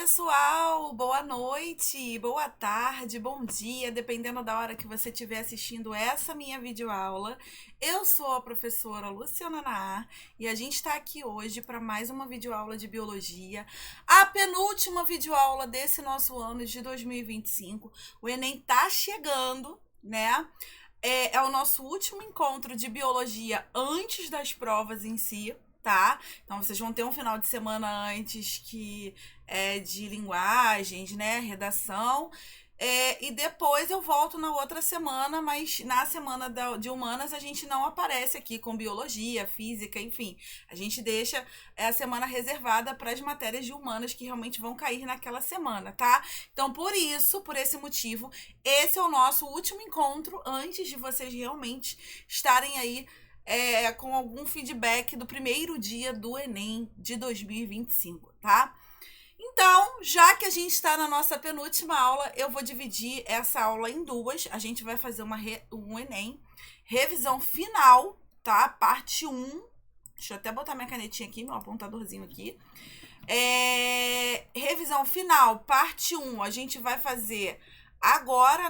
pessoal! Boa noite, boa tarde, bom dia, dependendo da hora que você estiver assistindo essa minha videoaula. Eu sou a professora Luciana Naar e a gente está aqui hoje para mais uma videoaula de biologia, a penúltima videoaula desse nosso ano de 2025. O Enem tá chegando, né? É o nosso último encontro de biologia antes das provas em si, tá? Então vocês vão ter um final de semana antes que é de linguagens, né? Redação. E depois eu volto na outra semana, mas na semana de humanas a gente não aparece aqui com biologia, física, enfim. A gente deixa a semana reservada para as matérias de humanas que realmente vão cair naquela semana, tá? Então, por esse motivo, esse é o nosso último encontro antes de vocês realmente estarem aí com algum feedback do primeiro dia do Enem de 2025, tá? Então, já que a gente está na nossa penúltima aula, eu vou dividir essa aula em duas. A gente vai fazer um Enem, revisão final, tá? Parte 1. Deixa eu até botar minha canetinha aqui, meu apontadorzinho aqui. Revisão final, parte 1, a gente vai fazer agora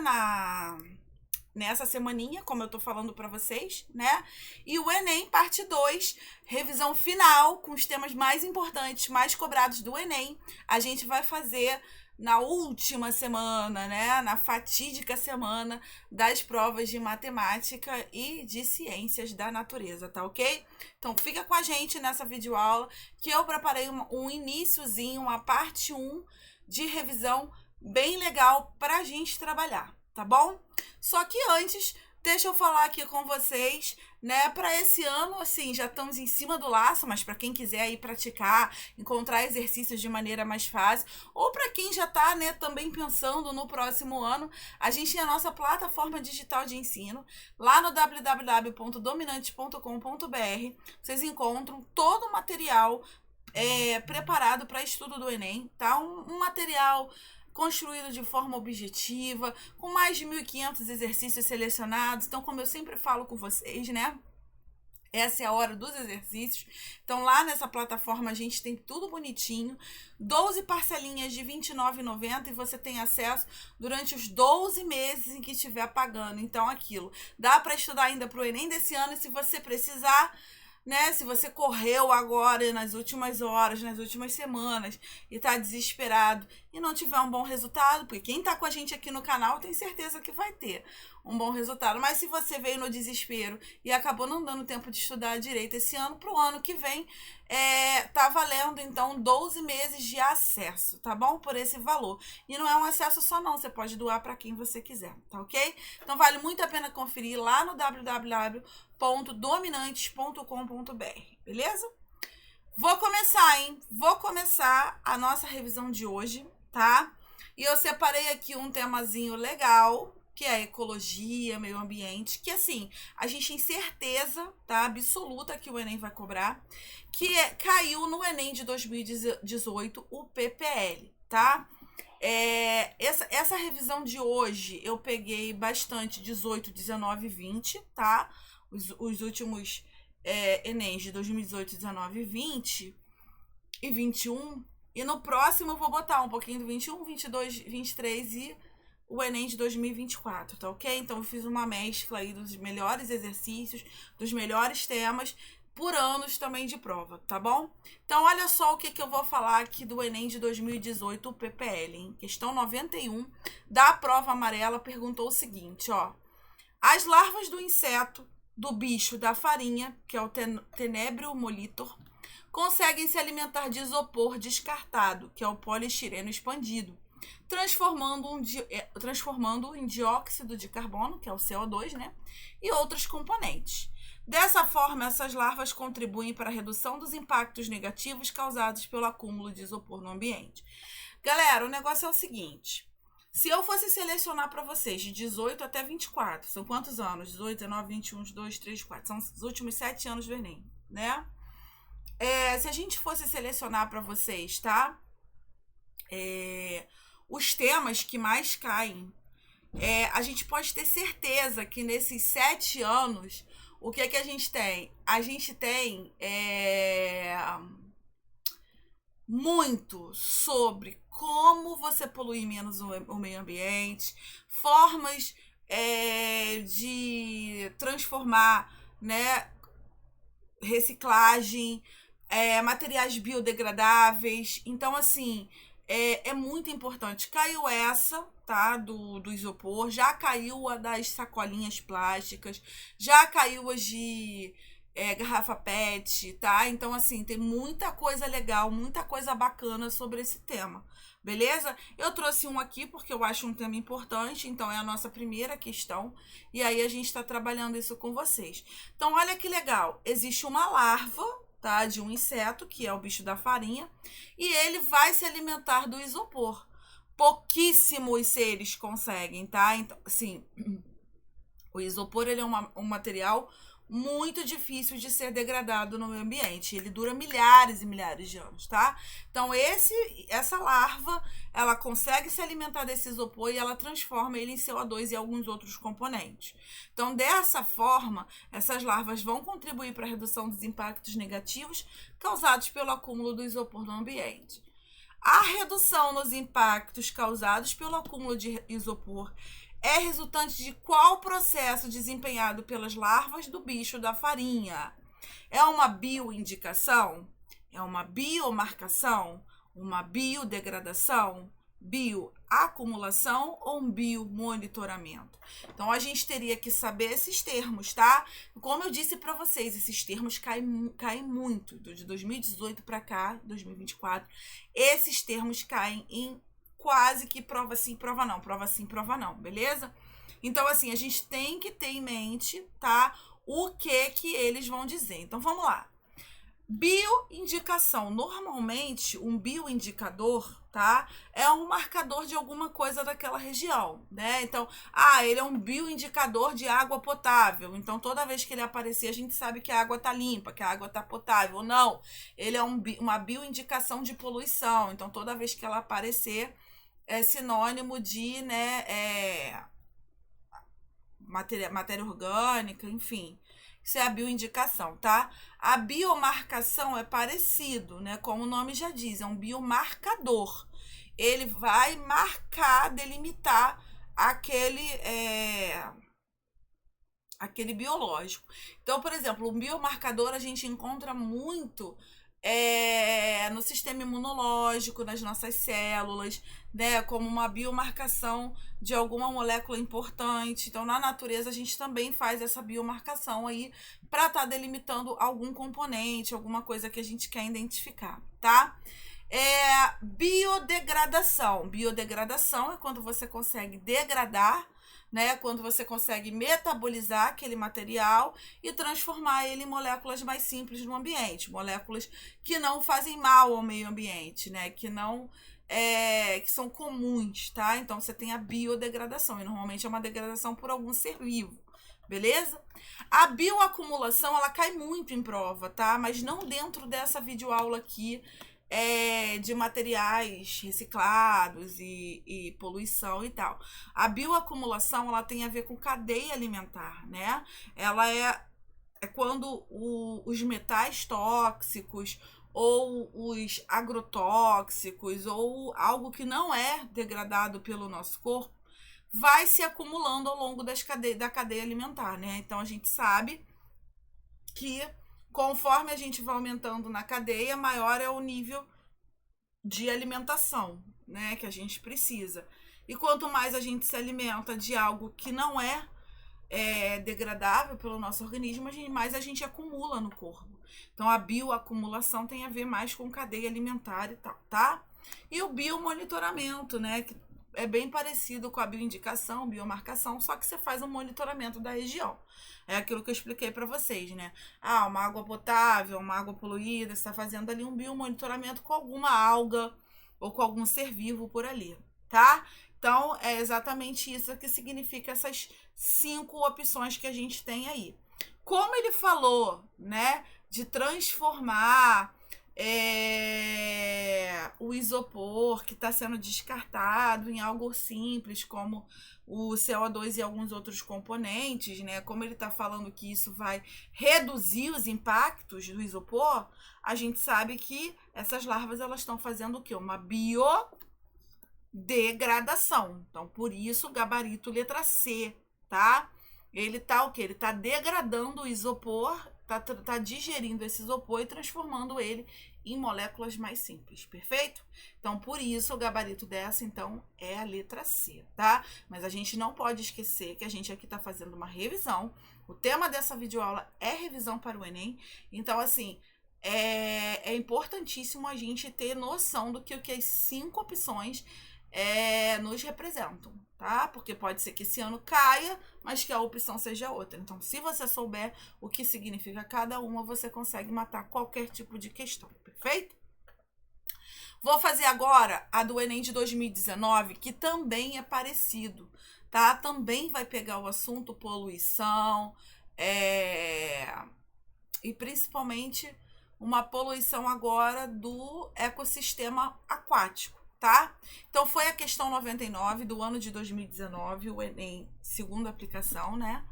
nessa semaninha, como eu tô falando para vocês, né? E o Enem, parte 2, revisão final, com os temas mais importantes, mais cobrados do Enem, a gente vai fazer na última semana, né? Na fatídica semana das provas de matemática e de ciências da natureza, tá ok? Então fica com a gente nessa videoaula, que eu preparei um iniciozinho, uma parte 1 de revisão bem legal pra gente trabalhar, tá bom? Só que antes, deixa eu falar aqui com vocês, né? Para esse ano, assim, já estamos em cima do laço, mas para quem quiser aí praticar, encontrar exercícios de maneira mais fácil, ou para quem já está, né, também pensando no próximo ano, a gente tem a nossa plataforma digital de ensino, lá no www.dominante.com.br. Vocês encontram todo o material preparado para estudo do Enem, tá? Um material construído de forma objetiva, com mais de 1.500 exercícios selecionados. Então, como eu sempre falo com vocês, né? Essa é a hora dos exercícios. Então, lá nessa plataforma, a gente tem tudo bonitinho. 12 parcelinhas de R$ 29,90 e você tem acesso durante os 12 meses em que estiver pagando. Então, aquilo. Dá para estudar ainda para o Enem desse ano e se você precisar, né? Se você correu agora nas últimas horas, nas últimas semanas e tá desesperado e não tiver um bom resultado, porque quem tá com a gente aqui no canal tem certeza que vai ter um bom resultado. Mas se você veio no desespero e acabou não dando tempo de estudar direito esse ano, pro ano que vem, tá valendo então 12 meses de acesso, tá bom? Por esse valor. E não é um acesso só não, você pode doar para quem você quiser, tá ok? Então vale muito a pena conferir lá no www.dominantes.com.br, beleza? Vou começar, hein? Vou começar a nossa revisão de hoje, tá? E eu separei aqui um temazinho legal, que é ecologia, meio ambiente, que assim, a gente tem certeza, tá, absoluta que o Enem vai cobrar, que caiu no Enem de 2018 o PPL, tá? Essa revisão de hoje eu peguei bastante 18, 19 e 20, tá? Os últimos Enems de 2018, 19 e 20 e 21. E no próximo eu vou botar um pouquinho do 21, 22, 23 e o Enem de 2024, tá ok? Então eu fiz uma mescla aí dos melhores exercícios, dos melhores temas, por anos também de prova, tá bom? Então olha só o que eu vou falar aqui do Enem de 2018, o PPL, hein? Questão 91 da prova amarela perguntou o seguinte, ó. As larvas do inseto, do bicho da farinha, que é o Tenebrio molitor, conseguem se alimentar de isopor descartado, que é o poliestireno expandido, transformando em dióxido de carbono, que é o CO2, né? E outros componentes. Dessa forma, essas larvas contribuem para a redução dos impactos negativos causados pelo acúmulo de isopor no ambiente. Galera, o negócio é o seguinte. Se eu fosse selecionar para vocês de 18 até 24, são quantos anos? 18, 19, 21, 22, 23, 24. São os últimos 7 anos do Enem, né? Se a gente fosse selecionar para vocês, tá? Os temas que mais caem, a gente pode ter certeza que nesses 7 anos, o que é que a gente tem? A gente tem muito sobre como você poluir menos o meio ambiente, formas de transformar, né, reciclagem, materiais biodegradáveis. Então, assim, é muito importante. Caiu essa, tá? Do isopor, já caiu a das sacolinhas plásticas, já caiu as de garrafa PET, tá? Então, assim, tem muita coisa legal, muita coisa bacana sobre esse tema. Beleza? Eu trouxe um aqui porque eu acho um tema importante, então é a nossa primeira questão, e aí a gente está trabalhando isso com vocês. Então, olha que legal, existe uma larva, tá, de um inseto, que é o bicho da farinha, e ele vai se alimentar do isopor. Pouquíssimos seres conseguem, tá? Então, assim, o isopor ele é um material muito difícil de ser degradado no meio ambiente. Ele dura milhares e milhares de anos, tá? Então, essa larva, ela consegue se alimentar desse isopor e ela transforma ele em CO2 e alguns outros componentes. Então, dessa forma, essas larvas vão contribuir para a redução dos impactos negativos causados pelo acúmulo do isopor no ambiente. A redução nos impactos causados pelo acúmulo de isopor é resultante de qual processo desempenhado pelas larvas do bicho da farinha? É uma bioindicação? É uma biomarcação? Uma biodegradação? Bioacumulação ou um biomonitoramento? Então, a gente teria que saber esses termos, tá? Como eu disse para vocês, esses termos caem muito. De 2018 para cá, 2024, esses termos caem em quase que prova sim, prova não, beleza? Então, assim, a gente tem que ter em mente, tá? O que eles vão dizer. Então, vamos lá. Bioindicação. Normalmente, um bioindicador, tá? É um marcador de alguma coisa daquela região, né? Então, ele é um bioindicador de água potável. Então, toda vez que ele aparecer, a gente sabe que a água tá limpa, que a água tá potável. Não, ele é uma bioindicação de poluição. Então, toda vez que ela aparecer, é sinônimo de, né, matéria orgânica, enfim. Isso é a bioindicação, tá? A biomarcação é parecido, né? Como o nome já diz, é um biomarcador. Ele vai marcar, delimitar aquele biológico. Então, por exemplo, um biomarcador a gente encontra muito no sistema imunológico, nas nossas células, né, como uma biomarcação de alguma molécula importante. Então, na natureza, a gente também faz essa biomarcação aí para estar delimitando algum componente, alguma coisa que a gente quer identificar, tá? Biodegradação. Biodegradação é quando você consegue degradar, né, quando você consegue metabolizar aquele material e transformar ele em moléculas mais simples no ambiente, moléculas que não fazem mal ao meio ambiente, né, que são comuns, tá? Então você tem a biodegradação, e normalmente é uma degradação por algum ser vivo, beleza? A bioacumulação, ela cai muito em prova, tá? Mas não dentro dessa videoaula aqui, de materiais reciclados e poluição e tal. A bioacumulação, ela tem a ver com cadeia alimentar, né? Ela é quando os metais tóxicos ou os agrotóxicos ou algo que não é degradado pelo nosso corpo vai se acumulando ao longo da cadeia alimentar, né? Então, a gente sabe que conforme a gente vai aumentando na cadeia, maior é o nível de alimentação, né, que a gente precisa. E quanto mais a gente se alimenta de algo que não é degradável pelo nosso organismo, mais a gente acumula no corpo. Então, a bioacumulação tem a ver mais com cadeia alimentar e tal, tá? E o biomonitoramento, né, que é bem parecido com a bioindicação, biomarcação, só que você faz um monitoramento da região. É aquilo que eu expliquei para vocês, né? Uma água potável, uma água poluída, você está fazendo ali um biomonitoramento com alguma alga ou com algum ser vivo por ali, tá? Então, é exatamente isso que significa essas 5 opções que a gente tem aí. Como ele falou, né, de transformar o isopor que está sendo descartado em algo simples, como o CO2 e alguns outros componentes, né? Como ele está falando que isso vai reduzir os impactos do isopor, a gente sabe que essas larvas elas estão fazendo o quê? Uma degradação. Então, por isso, gabarito letra C, tá? Ele tá o quê? Ele tá degradando o isopor, tá digerindo esse isopor e transformando ele em moléculas mais simples, perfeito? Então, por isso, o gabarito dessa, então, é a letra C, tá? Mas a gente não pode esquecer que a gente aqui tá fazendo uma revisão. O tema dessa videoaula é revisão para o Enem. Então, assim, é importantíssimo a gente ter noção do que as 5 opções nos representam, tá? Porque pode ser que esse ano caia, mas que a opção seja outra. Então, se você souber o que significa cada uma, você consegue matar qualquer tipo de questão, perfeito? Vou fazer agora a do Enem de 2019, que também é parecido, tá? Também vai pegar o assunto poluição, e principalmente uma poluição agora do ecossistema aquático, tá? Então, foi a questão 99 do ano de 2019, o Enem, segunda aplicação, né?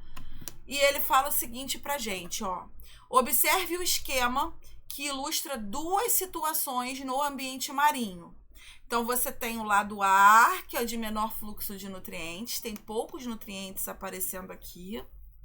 E ele fala o seguinte pra gente, ó. Observe o esquema que ilustra 2 situações no ambiente marinho. Então, você tem o lado A, que é o de menor fluxo de nutrientes, tem poucos nutrientes aparecendo aqui,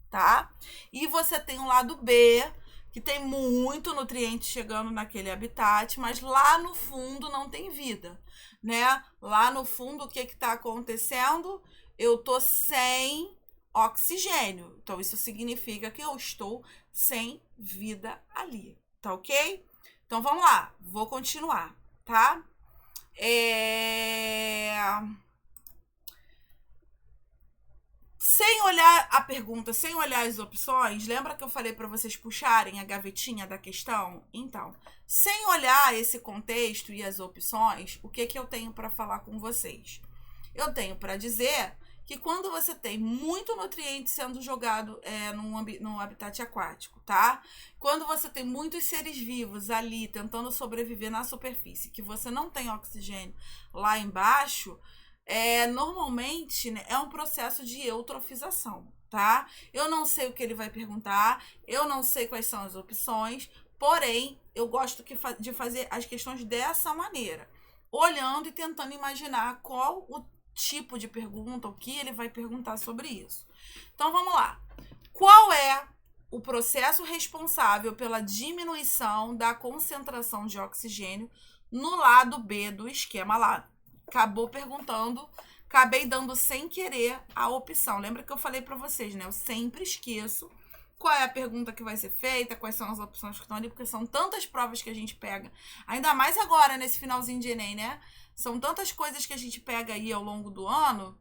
tá? E você tem o lado B, que tem muito nutriente chegando naquele habitat, mas lá no fundo não tem vida, né? Lá no fundo, o que está acontecendo? Eu tô sem oxigênio. Então, isso significa que eu estou sem vida ali, tá ok? Então, vamos lá. Vou continuar, tá? Sem olhar a pergunta, sem olhar as opções, lembra que eu falei para vocês puxarem a gavetinha da questão? Então, sem olhar esse contexto e as opções, o que eu tenho para falar com vocês? Eu tenho para dizer que quando você tem muito nutriente sendo jogado num habitat aquático, tá? Quando você tem muitos seres vivos ali tentando sobreviver na superfície, que você não tem oxigênio lá embaixo, normalmente, né, é um processo de eutrofização, tá? Eu não sei o que ele vai perguntar, eu não sei quais são as opções, porém, eu gosto de fazer as questões dessa maneira, olhando e tentando imaginar qual o tipo de pergunta, o que ele vai perguntar sobre isso. Então, vamos lá. Qual é o processo responsável pela diminuição da concentração de oxigênio no lado B do esquema lá? Acabei dando sem querer a opção. Lembra que eu falei para vocês, né? Eu sempre esqueço qual é a pergunta que vai ser feita, quais são as opções que estão ali, porque são tantas provas que a gente pega, ainda mais agora, nesse finalzinho de Enem, né? São tantas coisas que a gente pega aí ao longo do ano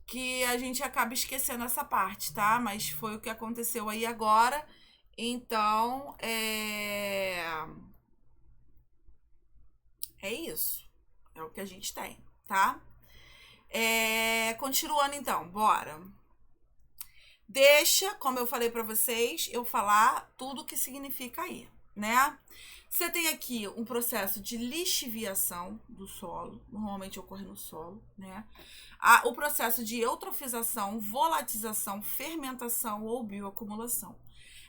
que a gente acaba esquecendo essa parte, tá? Mas foi o que aconteceu aí agora. Então, é isso. É o que a gente tem, tá? Continuando então, bora. Deixa, como eu falei para vocês, eu falar tudo o que significa aí, né? Você tem aqui um processo de lixiviação do solo, normalmente ocorre no solo, né? O processo de eutrofização, volatização, fermentação ou bioacumulação.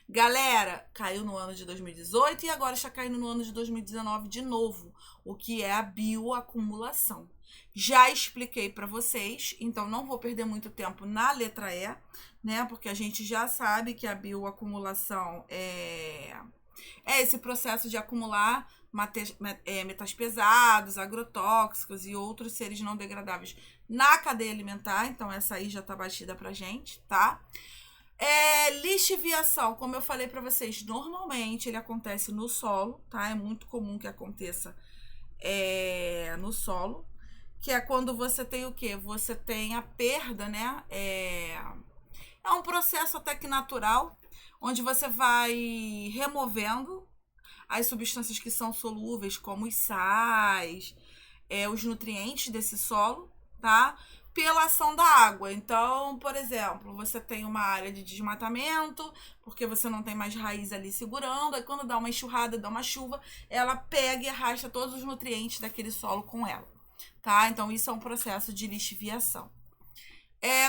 Galera, caiu no ano de 2018 e agora está caindo no ano de 2019 de novo, o que é a bioacumulação. Já expliquei para vocês, então não vou perder muito tempo na letra E, né? Porque a gente já sabe que a bioacumulação é esse processo de acumular metais pesados, agrotóxicos e outros seres não degradáveis na cadeia alimentar. Então, essa aí já tá batida pra gente, tá? Lixiviação, como eu falei para vocês, normalmente ele acontece no solo, tá? É muito comum que aconteça no solo, que é quando você tem o quê? Você tem a perda, né? É um processo até que natural, onde você vai removendo as substâncias que são solúveis, como os sais, os nutrientes desse solo, tá? Pela ação da água. Então, por exemplo, você tem uma área de desmatamento, porque você não tem mais raiz ali segurando, aí quando dá uma enxurrada, dá uma chuva, ela pega e arrasta todos os nutrientes daquele solo com ela, tá? Então, isso é um processo de lixiviação.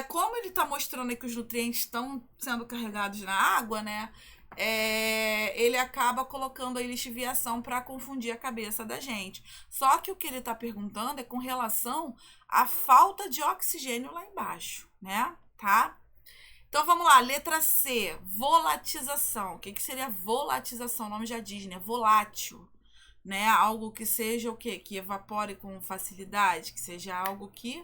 Como ele está mostrando aí que os nutrientes estão sendo carregados na água, né? ele acaba colocando aí lixiviação para confundir a cabeça da gente. Só que o que ele está perguntando é com relação à falta de oxigênio lá embaixo, né? Tá? Então vamos lá, letra C, volatização. O que seria volatização? O nome já diz, né? Volátil, né? Algo que seja o quê? Que evapore com facilidade, que seja algo que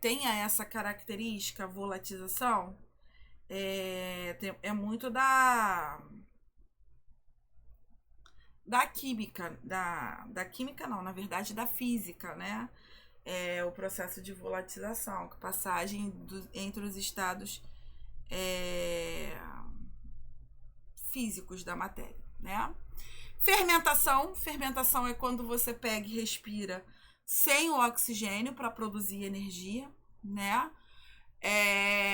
tenha essa característica, volatização. É muito da química, da química não, na verdade da física, né? O processo de volatização, passagem entre os estados físicos da matéria, né? Fermentação é quando você pega e respira sem o oxigênio para produzir energia, né?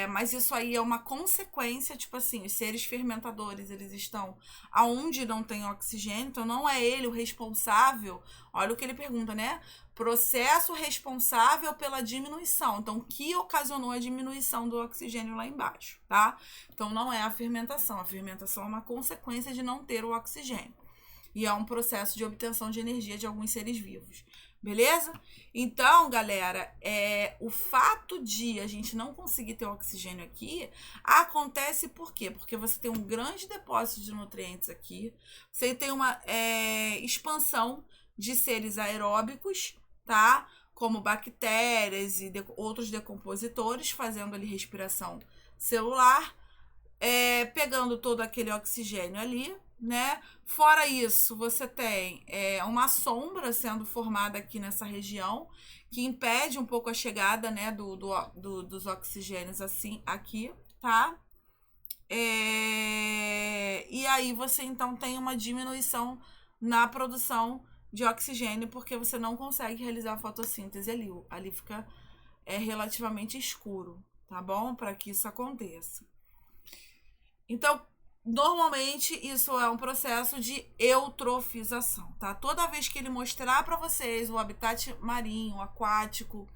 Mas isso aí é uma consequência, tipo assim, os seres fermentadores, eles estão aonde não tem oxigênio, então não é ele o responsável. Olha o que ele pergunta, né? Processo responsável pela diminuição. Então, o que ocasionou a diminuição do oxigênio lá embaixo, tá? Então, não é a fermentação. A fermentação é uma consequência de não ter o oxigênio. E é um processo de obtenção de energia de alguns seres vivos. Beleza? Então, galera, o fato de a gente não conseguir ter oxigênio aqui acontece por quê? Porque você tem um grande depósito de nutrientes aqui, você tem uma expansão de seres aeróbicos, tá? Como bactérias e outros decompositores, fazendo ali respiração celular, pegando todo aquele oxigênio ali, né? Fora isso, você tem uma sombra sendo formada aqui nessa região, que impede um pouco a chegada, né, dos oxigênios assim aqui, tá? E aí você então tem uma diminuição na produção de oxigênio, porque você não consegue realizar a fotossíntese ali. Ali fica relativamente escuro, tá bom? Para que isso aconteça. Então, normalmente, isso é um processo de eutrofização, tá? Toda vez que ele mostrar para vocês o habitat marinho, aquático,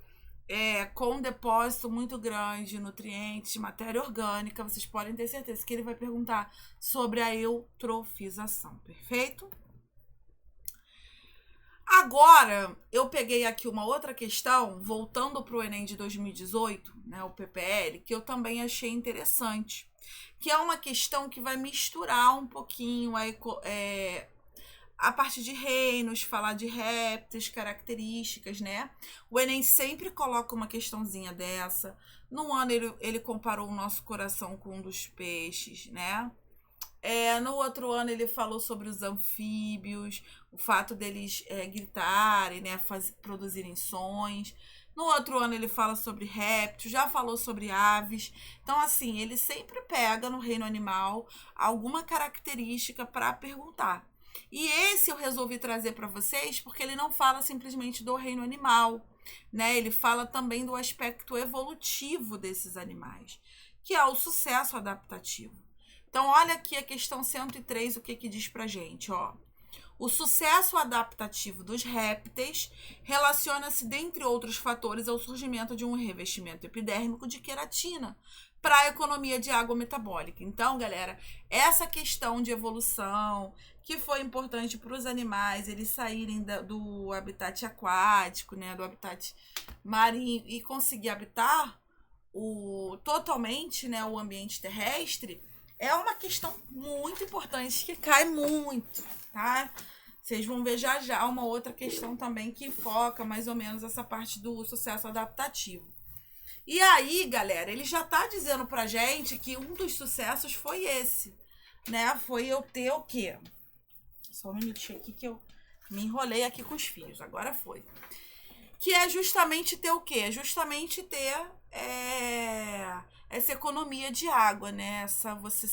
com um depósito muito grande de nutrientes, de matéria orgânica, vocês podem ter certeza que ele vai perguntar sobre a eutrofização, perfeito? Agora, eu peguei aqui uma outra questão, voltando para o Enem de 2018, né, o PPL, que eu também achei interessante, que é uma questão que vai misturar um pouquinho a parte de reinos, falar de répteis, características, né? O Enem sempre coloca uma questãozinha dessa. No ano ele comparou o nosso coração com um dos peixes, né? No outro ano ele falou sobre os anfíbios, o fato deles gritarem, né, produzirem sons. No outro ano ele fala sobre répteis, já falou sobre aves. Então, assim, ele sempre pega no reino animal alguma característica para perguntar. E esse eu resolvi trazer para vocês porque ele não fala simplesmente do reino animal, né? Ele fala também do aspecto evolutivo desses animais, que é o sucesso adaptativo. Então, olha aqui a questão 103, o que diz pra gente, ó. O sucesso adaptativo dos répteis relaciona-se, dentre outros fatores, ao surgimento de um revestimento epidérmico de queratina para a economia de água metabólica. Então, galera, essa questão de evolução, que foi importante para os animais, eles saírem do habitat aquático, né, do habitat marinho e conseguir habitar totalmente, né, o ambiente terrestre, é uma questão muito importante que cai muito, tá? Vocês vão ver já já uma outra questão também que foca mais ou menos essa parte do sucesso adaptativo. E aí, galera, ele já tá dizendo pra gente que um dos sucessos foi esse, né? Foi eu ter o quê? Só um minutinho aqui que eu me enrolei aqui com os fios. Agora foi. Que é justamente ter o quê? É justamente ter essa economia de água, né? Você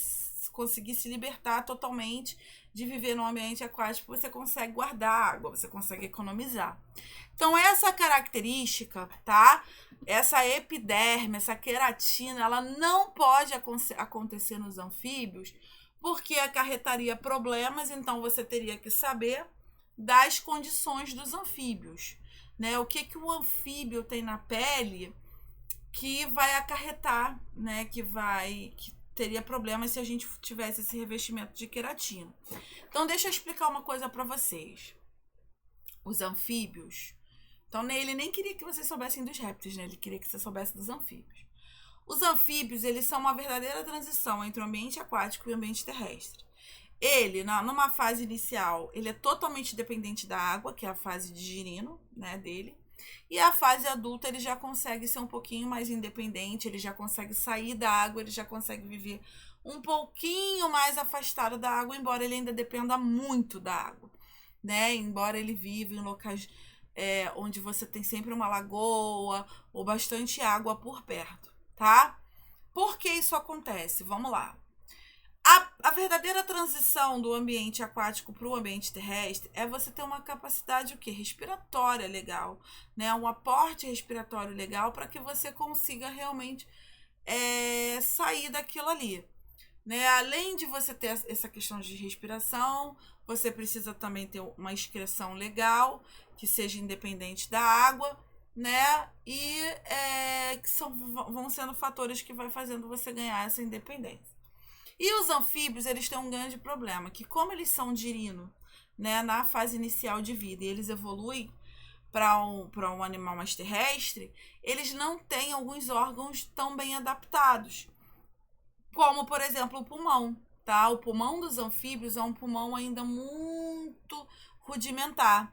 conseguir se libertar totalmente de viver num ambiente aquático, você consegue guardar água, você consegue economizar. Então, essa característica, tá? Essa epiderme, essa queratina, ela não pode acontecer nos anfíbios, porque acarretaria problemas, então você teria que saber das condições dos anfíbios, né? O que o anfíbio tem na pele que vai acarretar, né? Que teria problemas se a gente tivesse esse revestimento de queratina. Então, deixa eu explicar uma coisa para vocês. Os anfíbios... Então, ele nem queria que vocês soubessem dos répteis, né? Ele queria que você soubesse dos anfíbios. Os anfíbios, eles são uma verdadeira transição entre o ambiente aquático e o ambiente terrestre. Ele, numa fase inicial, ele é totalmente dependente da água, que é a fase de girino, né, dele. E a fase adulta, ele já consegue ser um pouquinho mais independente, ele já consegue sair da água, ele já consegue viver um pouquinho mais afastado da água, embora ele ainda dependa muito da água, né? Embora ele viva em locais onde você tem sempre uma lagoa ou bastante água por perto, tá? Por que isso acontece? Vamos lá. A verdadeira transição do ambiente aquático para o ambiente terrestre é você ter uma capacidade respiratória legal, né? Um aporte respiratório legal para que você consiga realmente sair daquilo ali, né? Além de você ter essa questão de respiração, você precisa também ter uma excreção legal, que seja independente da água, né? E que vão sendo fatores que vai fazendo você ganhar essa independência. E os anfíbios, eles têm um grande problema, que como eles são girino, né, na fase inicial de vida, e eles evoluem para um animal mais terrestre, eles não têm alguns órgãos tão bem adaptados, como, por exemplo, o pulmão, tá? O pulmão dos anfíbios é um pulmão ainda muito rudimentar.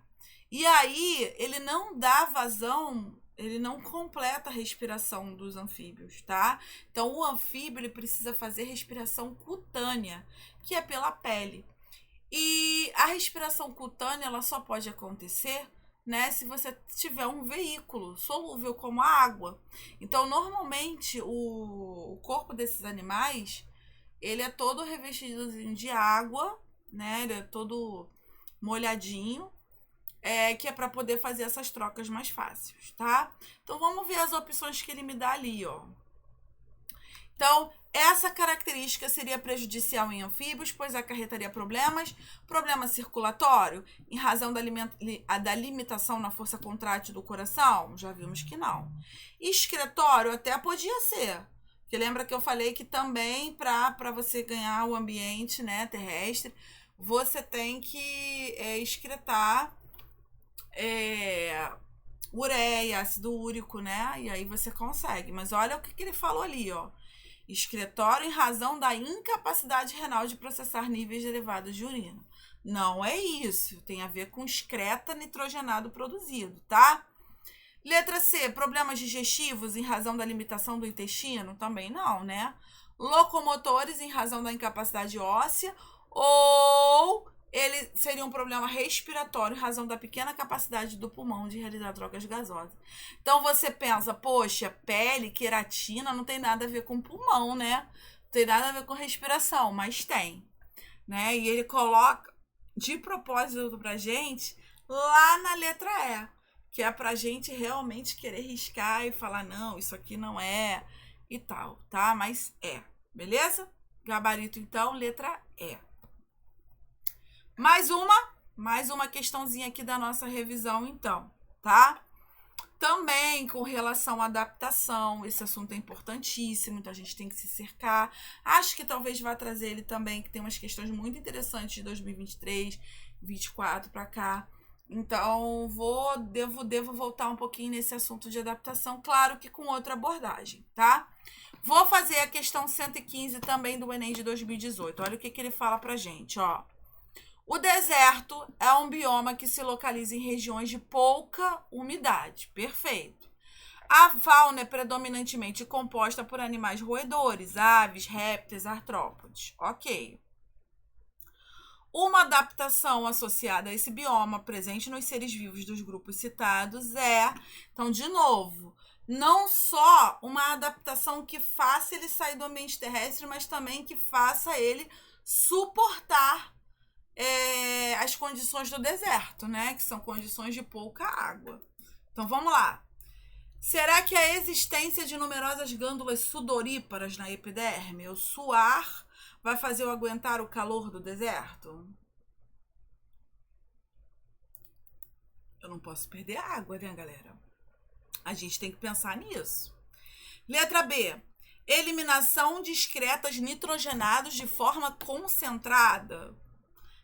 E aí, ele não dá vazão, ele não completa a respiração dos anfíbios, tá? Então, o anfíbio, ele precisa fazer respiração cutânea, que é pela pele. E a respiração cutânea, ela só pode acontecer, né, se você tiver um veículo solúvel como a água. Então, normalmente, o corpo desses animais, ele é todo revestido de água, né? Ele é todo molhadinho. Que é para poder fazer essas trocas mais fáceis, tá? Então, vamos ver as opções que ele me dá ali, ó. Então, essa característica seria prejudicial em anfíbios, pois acarretaria problema circulatório, em razão da limitação na força contrátil do coração? Já vimos que não. Excretório até podia ser, porque lembra que eu falei que também para você ganhar o ambiente, né, terrestre, você tem que excretar ureia, ácido úrico, né? E aí você consegue. Mas olha o que ele falou ali, ó. Excretório em razão da incapacidade renal de processar níveis elevados de urina. Não é isso. Tem a ver com excreta nitrogenado produzido, tá? Letra C, problemas digestivos em razão da limitação do intestino? Também não, né? Locomotores em razão da incapacidade óssea ou ele seria um problema respiratório em razão da pequena capacidade do pulmão de realizar trocas gasosas. Então você pensa, poxa, pele, queratina não tem nada a ver com pulmão, né? Não tem nada a ver com respiração, mas tem, né? E ele coloca de propósito pra gente lá na letra E, que é pra gente realmente querer riscar e falar, não, isso aqui não é e tal, tá? Mas beleza? Gabarito, então, letra E. Mais uma questãozinha aqui da nossa revisão, então, tá? Também com relação à adaptação, esse assunto é importantíssimo, então a gente tem que se cercar. Acho que talvez vá trazer ele também, que tem umas questões muito interessantes de 2023, 2024 para cá. Então, devo voltar um pouquinho nesse assunto de adaptação, claro que com outra abordagem, tá? Vou fazer a questão 115 também do Enem de 2018. Olha o que ele fala pra gente, ó. O deserto é um bioma que se localiza em regiões de pouca umidade. Perfeito. A fauna é predominantemente composta por animais roedores, aves, répteis, artrópodes. Ok. Uma adaptação associada a esse bioma presente nos seres vivos dos grupos citados então, de novo, não só uma adaptação que faça ele sair do ambiente terrestre, mas também que faça ele suportar as condições do deserto, né? Que são condições de pouca água. Então, vamos lá. Será que a existência de numerosas glândulas sudoríparas na epiderme, o suar, vai fazer eu aguentar o calor do deserto? Eu não posso perder água, né, galera? A gente tem que pensar nisso. Letra B. Eliminação de excretas nitrogenados de forma concentrada.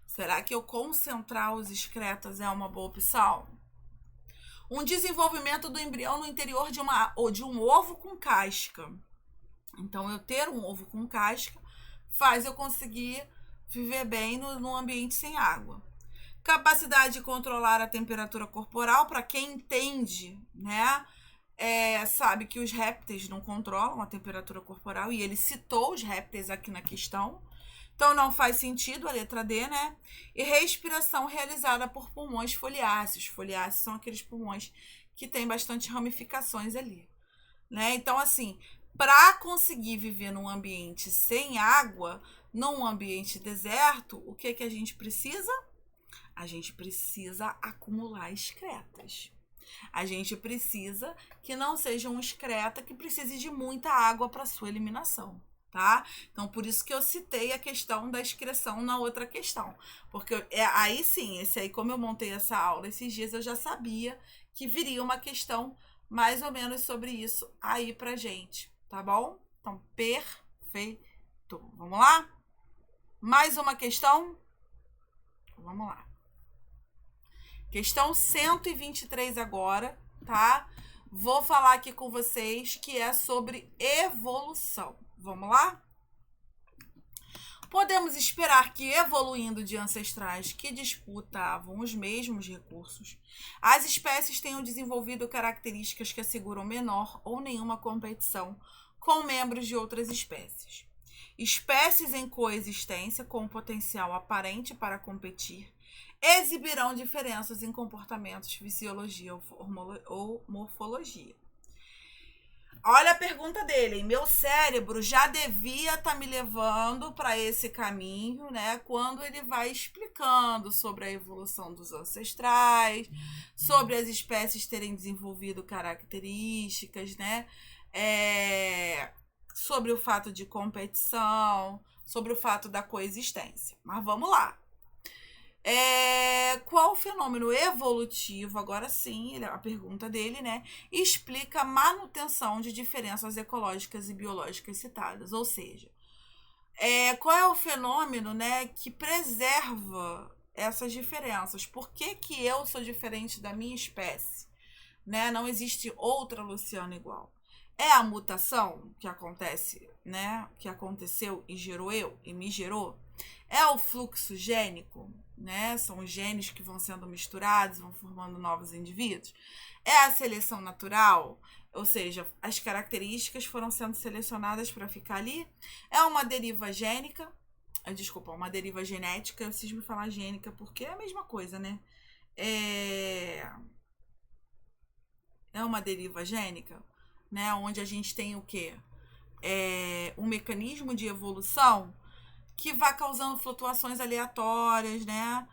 Será que eu concentrar os excretas é uma boa opção? Um desenvolvimento do embrião no interior de um ovo com casca. Então, eu ter um ovo com casca faz eu conseguir viver bem no ambiente sem água. Capacidade de controlar a temperatura corporal, para quem entende, né? Sabe que os répteis não controlam a temperatura corporal, e ele citou os répteis aqui na questão. Então, não faz sentido a letra D, né? E respiração realizada por pulmões foliáceos. Foliáceos são aqueles pulmões que têm bastante ramificações ali, né? Então, assim, para conseguir viver num ambiente sem água, num ambiente deserto, o que a gente precisa? A gente precisa acumular excretas. A gente precisa que não seja um excreta que precise de muita água para sua eliminação, tá? Então, por isso que eu citei a questão da excreção na outra questão. Porque aí sim, como eu montei essa aula esses dias, eu já sabia que viria uma questão mais ou menos sobre isso aí pra gente, tá bom? Então, perfeito. Vamos lá? Mais uma questão? Vamos lá. Questão 123 agora, tá? Vou falar aqui com vocês que é sobre evolução. Vamos lá? Podemos esperar que, evoluindo de ancestrais que disputavam os mesmos recursos, as espécies tenham desenvolvido características que asseguram menor ou nenhuma competição com membros de outras espécies. Espécies em coexistência com potencial aparente para competir exibirão diferenças em comportamentos, fisiologia ou morfologia. Olha a pergunta dele. Meu cérebro já devia estar me levando para esse caminho, né? Quando ele vai explicando sobre a evolução dos ancestrais, sobre as espécies terem desenvolvido características, né? Sobre o fato de competição, sobre o fato da coexistência. Mas vamos lá. Qual fenômeno evolutivo, agora sim, a pergunta dele, né, explica a manutenção de diferenças ecológicas e biológicas citadas? Ou seja, qual é o fenômeno, né, que preserva essas diferenças? Por que eu sou diferente da minha espécie? Né? Não existe outra Luciana igual. É a mutação que acontece, né, que aconteceu e gerou eu e me gerou? É o fluxo gênico, né? São os genes que vão sendo misturados, vão formando novos indivíduos. É a seleção natural, ou seja, as características foram sendo selecionadas para ficar ali. É uma deriva gênica, uma deriva genética. Eu preciso me falar gênica porque é a mesma coisa, né? É uma deriva gênica, né? Onde a gente tem o quê? Um mecanismo de evolução que vai causando flutuações aleatórias, né?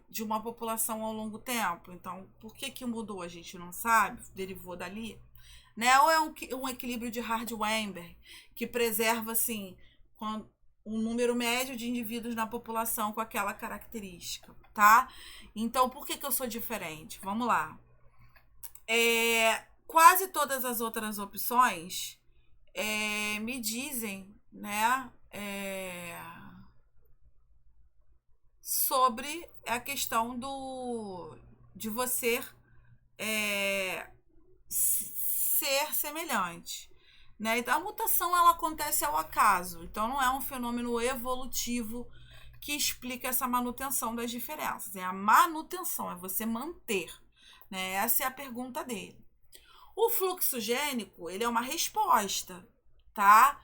De uma população ao longo do tempo. Então, por que mudou? A gente não sabe, derivou dali. Né? Ou é um equilíbrio de Hardy-Weinberg, que preserva, assim, um número médio de indivíduos na população com aquela característica, tá? Então, por que eu sou diferente? Vamos lá. Quase todas as outras opções me dizem, né, sobre a questão de você ser semelhante, né? Então, a mutação ela acontece ao acaso, então não é um fenômeno evolutivo que explica essa manutenção das diferenças. É a manutenção, é você manter, né? Essa é a pergunta dele. O fluxo gênico, ele é uma resposta, tá?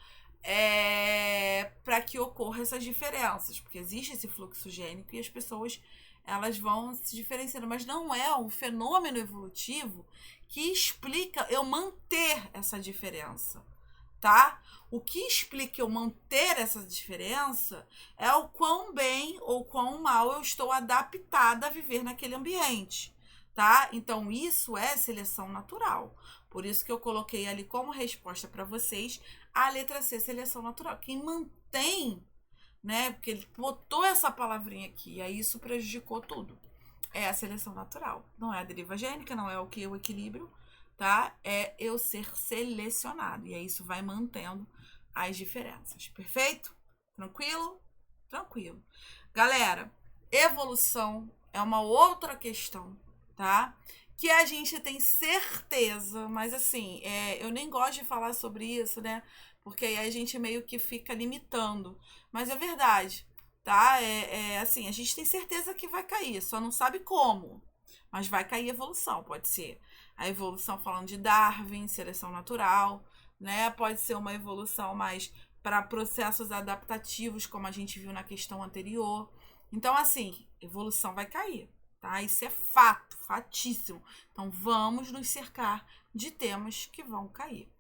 Para que ocorra essas diferenças, porque existe esse fluxo gênico e as pessoas elas vão se diferenciando, mas não é um fenômeno evolutivo que explica eu manter essa diferença, tá? O que explica eu manter essa diferença é o quão bem ou quão mal eu estou adaptada a viver naquele ambiente, tá? Então, isso é seleção natural. Por isso que eu coloquei ali como resposta para vocês a letra C, seleção natural. Quem mantém, né? Porque ele botou essa palavrinha aqui, e aí isso prejudicou tudo. É a seleção natural. Não é a deriva gênica, não é o equilíbrio, tá? É eu ser selecionado. E aí isso vai mantendo as diferenças. Perfeito? Tranquilo? Tranquilo. Galera, evolução é uma outra questão, tá? Que a gente tem certeza, mas assim, eu nem gosto de falar sobre isso, né? Porque aí a gente meio que fica limitando. Mas é verdade, tá? Assim, a gente tem certeza que vai cair, só não sabe como. Mas vai cair evolução, pode ser a evolução falando de Darwin, seleção natural, né? Pode ser uma evolução mais para processos adaptativos, como a gente viu na questão anterior. Então, assim, evolução vai cair, tá? Isso é fato, fatíssimo. Então, vamos nos cercar de temas que vão cair.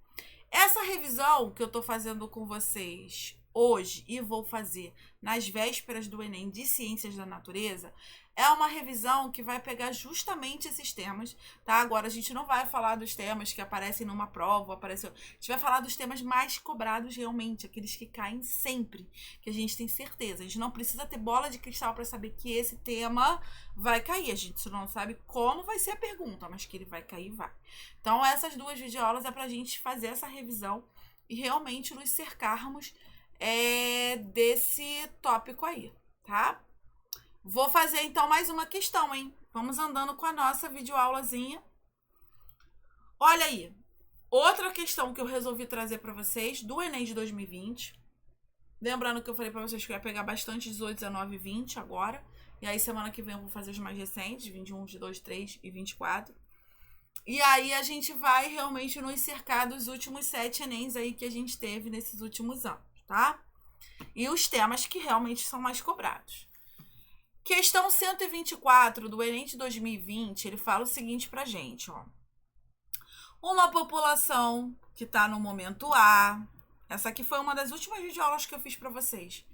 Essa revisão que eu tô fazendo com vocês hoje e vou fazer nas vésperas do Enem de Ciências da Natureza é uma revisão que vai pegar justamente esses temas, tá? Agora a gente não vai falar dos temas que aparecem numa prova, a gente vai falar dos temas mais cobrados realmente, aqueles que caem sempre, que a gente tem certeza. A gente não precisa ter bola de cristal para saber que esse tema vai cair. A gente não sabe como vai ser a pergunta, mas que ele vai cair, vai. Então essas duas videoaulas é pra gente fazer essa revisão e realmente nos cercarmos desse tópico aí, tá? Vou fazer, então, mais uma questão, hein? Vamos andando com a nossa videoaulazinha. Olha aí. Outra questão que eu resolvi trazer para vocês do Enem de 2020. Lembrando que eu falei para vocês que eu ia pegar bastante 18, 19 e 20 agora. E aí, semana que vem eu vou fazer os mais recentes, 21, 22, 3 e 24. E aí, a gente vai realmente nos cercar dos últimos 7 Enems aí que a gente teve nesses últimos anos, tá? E os temas que realmente são mais cobrados. Questão 124 do Enem de 2020, ele fala o seguinte pra gente, ó. Uma população que tá no momento A. Essa aqui foi uma das últimas videoaulas que eu fiz pra vocês.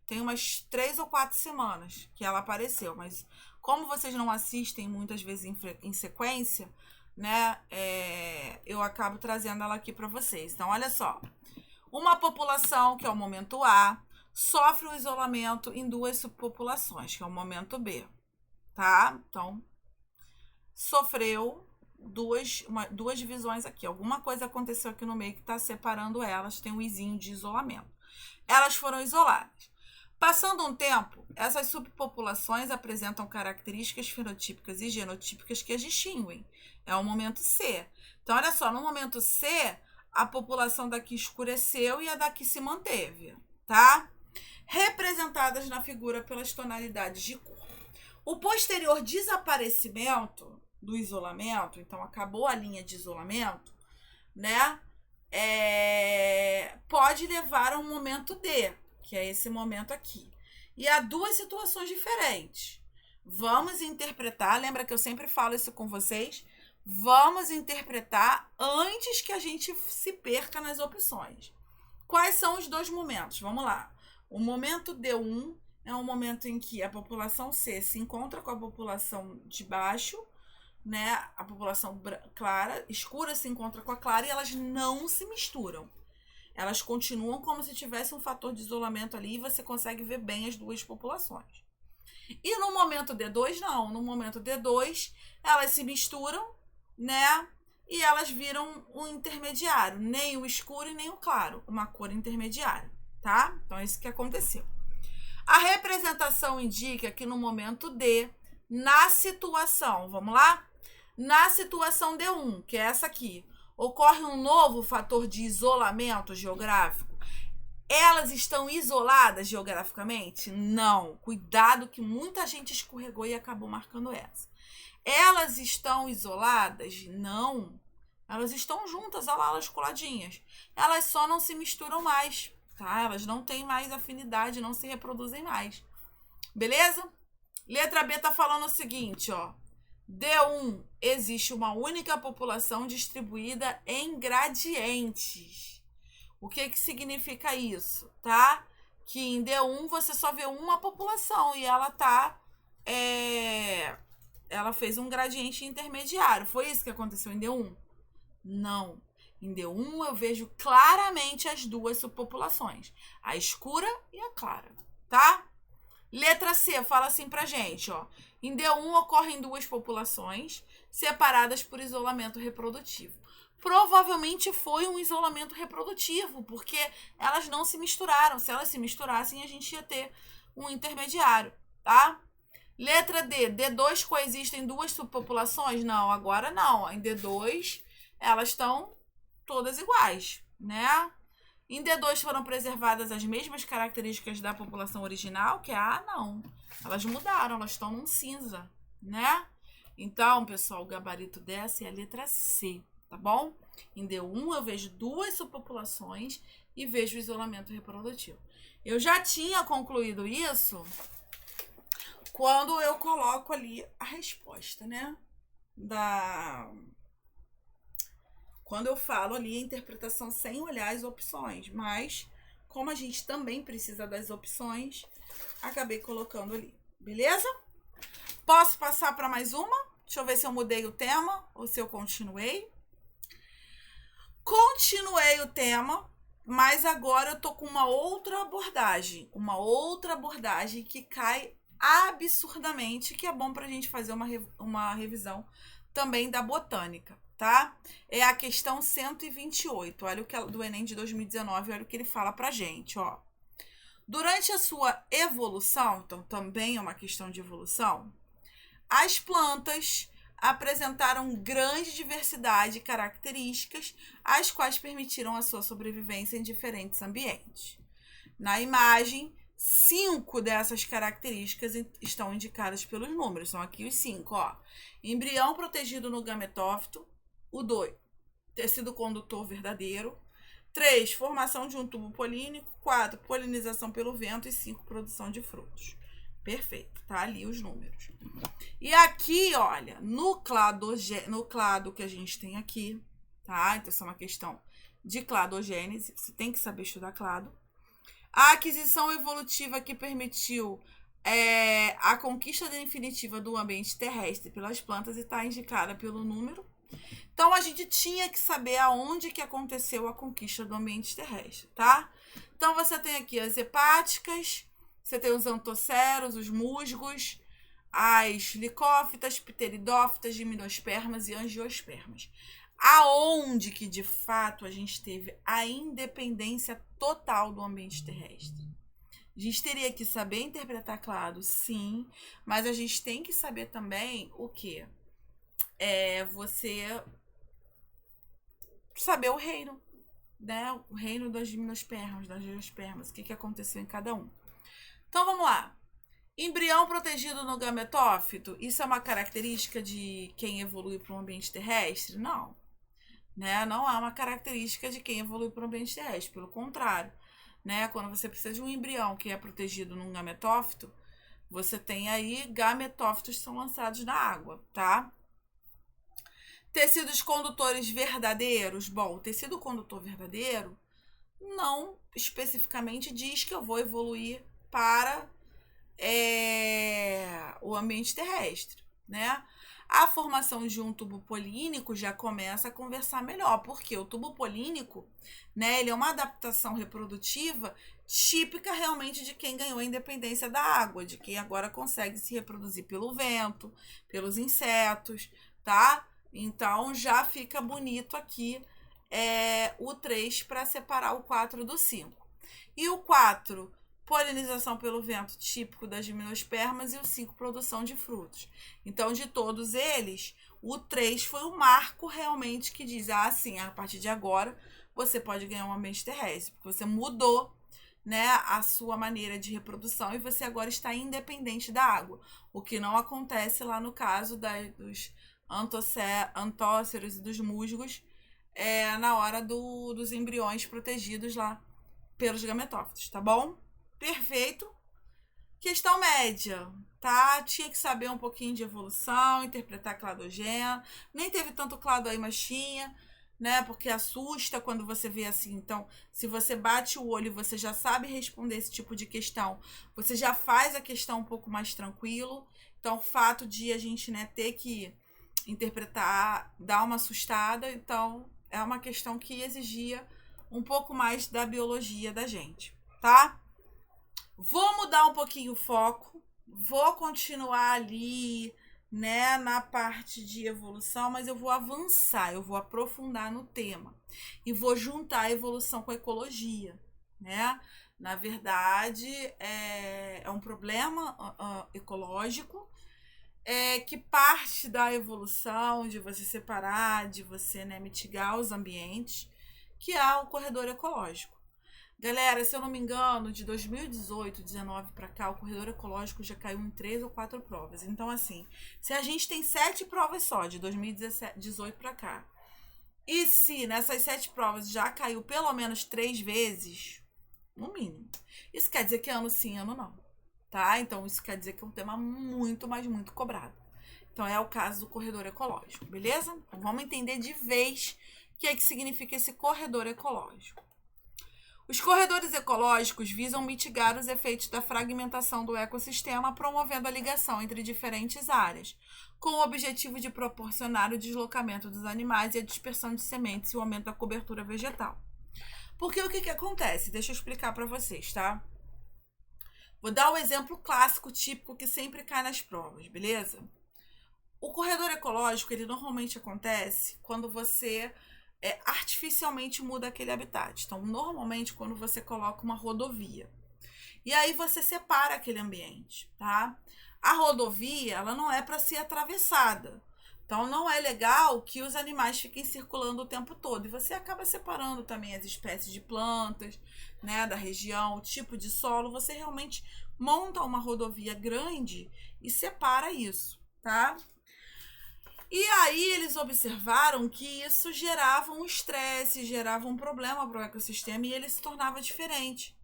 Tem umas 3 ou 4 semanas que ela apareceu, mas como vocês não assistem muitas vezes em sequência, né, eu acabo trazendo ela aqui pra vocês. Então, olha só. Uma população que é o momento A sofre o isolamento em 2 subpopulações, que é o momento B, tá? Então, sofreu duas divisões aqui. Alguma coisa aconteceu aqui no meio que está separando elas, tem um izinho de isolamento. Elas foram isoladas. Passando um tempo, essas subpopulações apresentam características fenotípicas e genotípicas que as distinguem. É o momento C. Então, olha só, no momento C, a população daqui escureceu e a daqui se manteve, tá? Representadas na figura pelas tonalidades de cor. O posterior desaparecimento do isolamento, então acabou a linha de isolamento, né? Pode levar a um momento D, que é esse momento aqui. E há 2 situações diferentes. Vamos interpretar, lembra que eu sempre falo isso com vocês? Vamos interpretar antes que a gente se perca nas opções. Quais são os 2 momentos? Vamos lá. O momento D1 é um momento em que a população C se encontra com a população de baixo, né? A população clara, escura se encontra com a clara e elas não se misturam. Elas continuam como se tivesse um fator de isolamento ali e você consegue ver bem as 2 populações. E no momento D2, não. No momento D2, elas se misturam, né? E elas viram um intermediário, nem o escuro e nem o claro, uma cor intermediária, tá? Então, é isso que aconteceu. A representação indica que no momento D, na situação, vamos lá? Na situação D1, que é essa aqui, ocorre um novo fator de isolamento geográfico. Elas estão isoladas geograficamente? Não. Cuidado que muita gente escorregou e acabou marcando essa. Elas estão isoladas? Não. Elas estão juntas, olha lá, elas coladinhas. Elas só não se misturam mais, tá? Elas não têm mais afinidade, não se reproduzem mais. Beleza? Letra B tá falando o seguinte, ó. D1, existe uma única população distribuída em gradientes. O que significa isso, tá? Que em D1 você só vê uma população e ela tá... ela fez um gradiente intermediário. Foi isso que aconteceu em D1? Não. Em D1 eu vejo claramente as 2 subpopulações. A escura e a clara, tá? Letra C fala assim pra gente, ó. Em D1 ocorrem duas populações separadas por isolamento reprodutivo. Provavelmente foi um isolamento reprodutivo, porque elas não se misturaram. Se elas se misturassem, a gente ia ter um intermediário, tá? Letra D. D2 coexistem duas subpopulações? Não, agora não. Em D2, elas estão todas iguais, né? Em D2 foram preservadas as mesmas características da população original, que é a A, não. Elas mudaram, elas estão num cinza, né? Então, pessoal, o gabarito dessa é a letra C, tá bom? Em D1 eu vejo duas subpopulações e vejo o isolamento reprodutivo. Eu já tinha concluído isso quando eu coloco ali a resposta, né? Quando eu falo ali a interpretação sem olhar as opções. Mas, como a gente também precisa das opções, acabei colocando ali. Beleza? Posso passar para mais uma? Deixa eu ver se eu mudei o tema ou se eu continuei. Continuei o tema, mas agora eu tô com uma outra abordagem. Uma outra abordagem que cai absurdamente, que é bom pra gente fazer uma revisão também da botânica, tá? É a questão 128. Olha o que do Enem de 2019, olha o que ele fala pra gente, ó. Durante a sua evolução, então também é uma questão de evolução, as plantas apresentaram grande diversidade de características, as quais permitiram a sua sobrevivência em diferentes ambientes. Na imagem, 5 dessas características estão indicadas pelos números. São aqui os 5, ó. Embrião protegido no gametófito. O 2, tecido condutor verdadeiro. 3, formação de um tubo polínico. 4, polinização pelo vento. E 5, produção de frutos. Perfeito, tá ali os números. E aqui, olha, no clado que a gente tem aqui, tá? Então, isso é uma questão de cladogênese. Você tem que saber estudar clado. A aquisição evolutiva que permitiu a conquista definitiva do ambiente terrestre pelas plantas está indicada pelo número. Então, a gente tinha que saber aonde que aconteceu a conquista do ambiente terrestre, tá? Então, você tem aqui as hepáticas, você tem os antoceros, os musgos, as licófitas, pteridófitas, gimnospermas e angiospermas. Aonde que, de fato, a gente teve a independência total do ambiente terrestre? A gente teria que saber interpretar clado, sim, mas a gente tem que saber também o quê? Você saber o reino, né? O reino das gimnospermas, das angiospermas, o que aconteceu em cada um. Então, vamos lá. Embrião protegido no gametófito, isso é uma característica de quem evolui para um ambiente terrestre? Não. Né? Não é uma característica de quem evolui para o ambiente terrestre, pelo contrário. Né? Quando você precisa de um embrião que é protegido num gametófito, você tem aí gametófitos que são lançados na água, tá? Tecidos condutores verdadeiros. Bom, o tecido condutor verdadeiro não especificamente diz que eu vou evoluir para o ambiente terrestre, né? A formação de um tubo polínico já começa a conversar melhor, porque o tubo polínico, né, ele é uma adaptação reprodutiva típica realmente de quem ganhou a independência da água, de quem agora consegue se reproduzir pelo vento, pelos insetos, tá? Então já fica bonito aqui o 3 para separar o 4 do 5. E o 4, polinização pelo vento, típico das gimnospermas, e o 5, produção de frutos. Então, de todos eles, o 3 foi o marco realmente que diz, sim, a partir de agora você pode ganhar um ambiente terrestre, porque você mudou, né, a sua maneira de reprodução e você agora está independente da água, o que não acontece lá no caso dos antóceros e dos musgos, na hora dos embriões protegidos lá pelos gametófitos, tá bom? Perfeito. Questão média, tá? Tinha que saber um pouquinho de evolução, interpretar cladogênio. Nem teve tanto clado aí, mas tinha, né? Porque assusta quando você vê assim. Então, se você bate o olho e você já sabe responder esse tipo de questão, você já faz a questão um pouco mais tranquilo. Então, o fato de a gente, né, ter que interpretar, dar uma assustada, então é uma questão que exigia um pouco mais da biologia da gente, tá? Vou mudar um pouquinho o foco, vou continuar ali, né, na parte de evolução, mas eu vou avançar, eu vou aprofundar no tema e vou juntar a evolução com a ecologia, né? Na verdade, é um problema ecológico, que parte da evolução, de você separar, de você, né, mitigar os ambientes, que é o corredor ecológico. Galera, se eu não me engano, de 2018, 19 para cá, o corredor ecológico já caiu em 3 ou 4 provas. Então, assim, se a gente tem 7 provas só de 2018 para cá, e se nessas 7 provas já caiu pelo menos 3 vezes, no mínimo, isso quer dizer que ano sim, ano não, tá? Então, isso quer dizer que é um tema muito, mas muito cobrado. Então, é o caso do corredor ecológico, beleza? Então, vamos entender de vez o que significa esse corredor ecológico. Os corredores ecológicos visam mitigar os efeitos da fragmentação do ecossistema, promovendo a ligação entre diferentes áreas, com o objetivo de proporcionar o deslocamento dos animais e a dispersão de sementes e o aumento da cobertura vegetal. Porque o que acontece? Deixa eu explicar para vocês, tá? Vou dar o exemplo clássico, típico, que sempre cai nas provas, beleza? O corredor ecológico, ele normalmente acontece quando você artificialmente muda aquele habitat. Então, normalmente, quando você coloca uma rodovia. E aí você separa aquele ambiente, tá? A rodovia, ela não é para ser atravessada. Então, não é legal que os animais fiquem circulando o tempo todo. E você acaba separando também as espécies de plantas, né, da região, o tipo de solo. Você realmente monta uma rodovia grande e separa isso, tá? E aí eles observaram que isso gerava um estresse, gerava um problema para o ecossistema e ele se tornava diferente.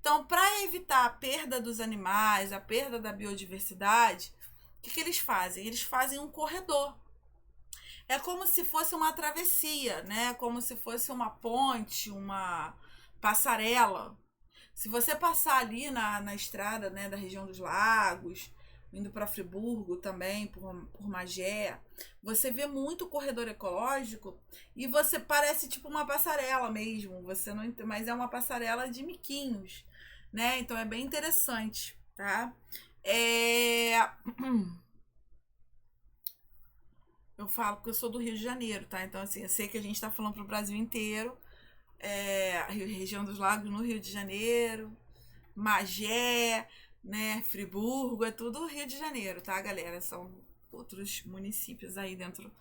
Então, para evitar a perda dos animais, a perda da biodiversidade, o que eles fazem? Eles fazem um corredor. É como se fosse uma travessia, né? Como se fosse uma ponte, uma passarela. Se você passar ali na estrada, né, da região dos lagos, indo para Friburgo também, por Magé, você vê muito corredor ecológico e você parece tipo uma passarela mesmo, você não, mas é uma passarela de miquinhos, né? Então é bem interessante, tá? Eu falo porque eu sou do Rio de Janeiro, tá? Então, assim, eu sei que a gente tá falando pro Brasil inteiro, a região dos lagos no Rio de Janeiro, Magé, né, Friburgo, é tudo Rio de Janeiro, tá, galera? São outros municípios aí dentro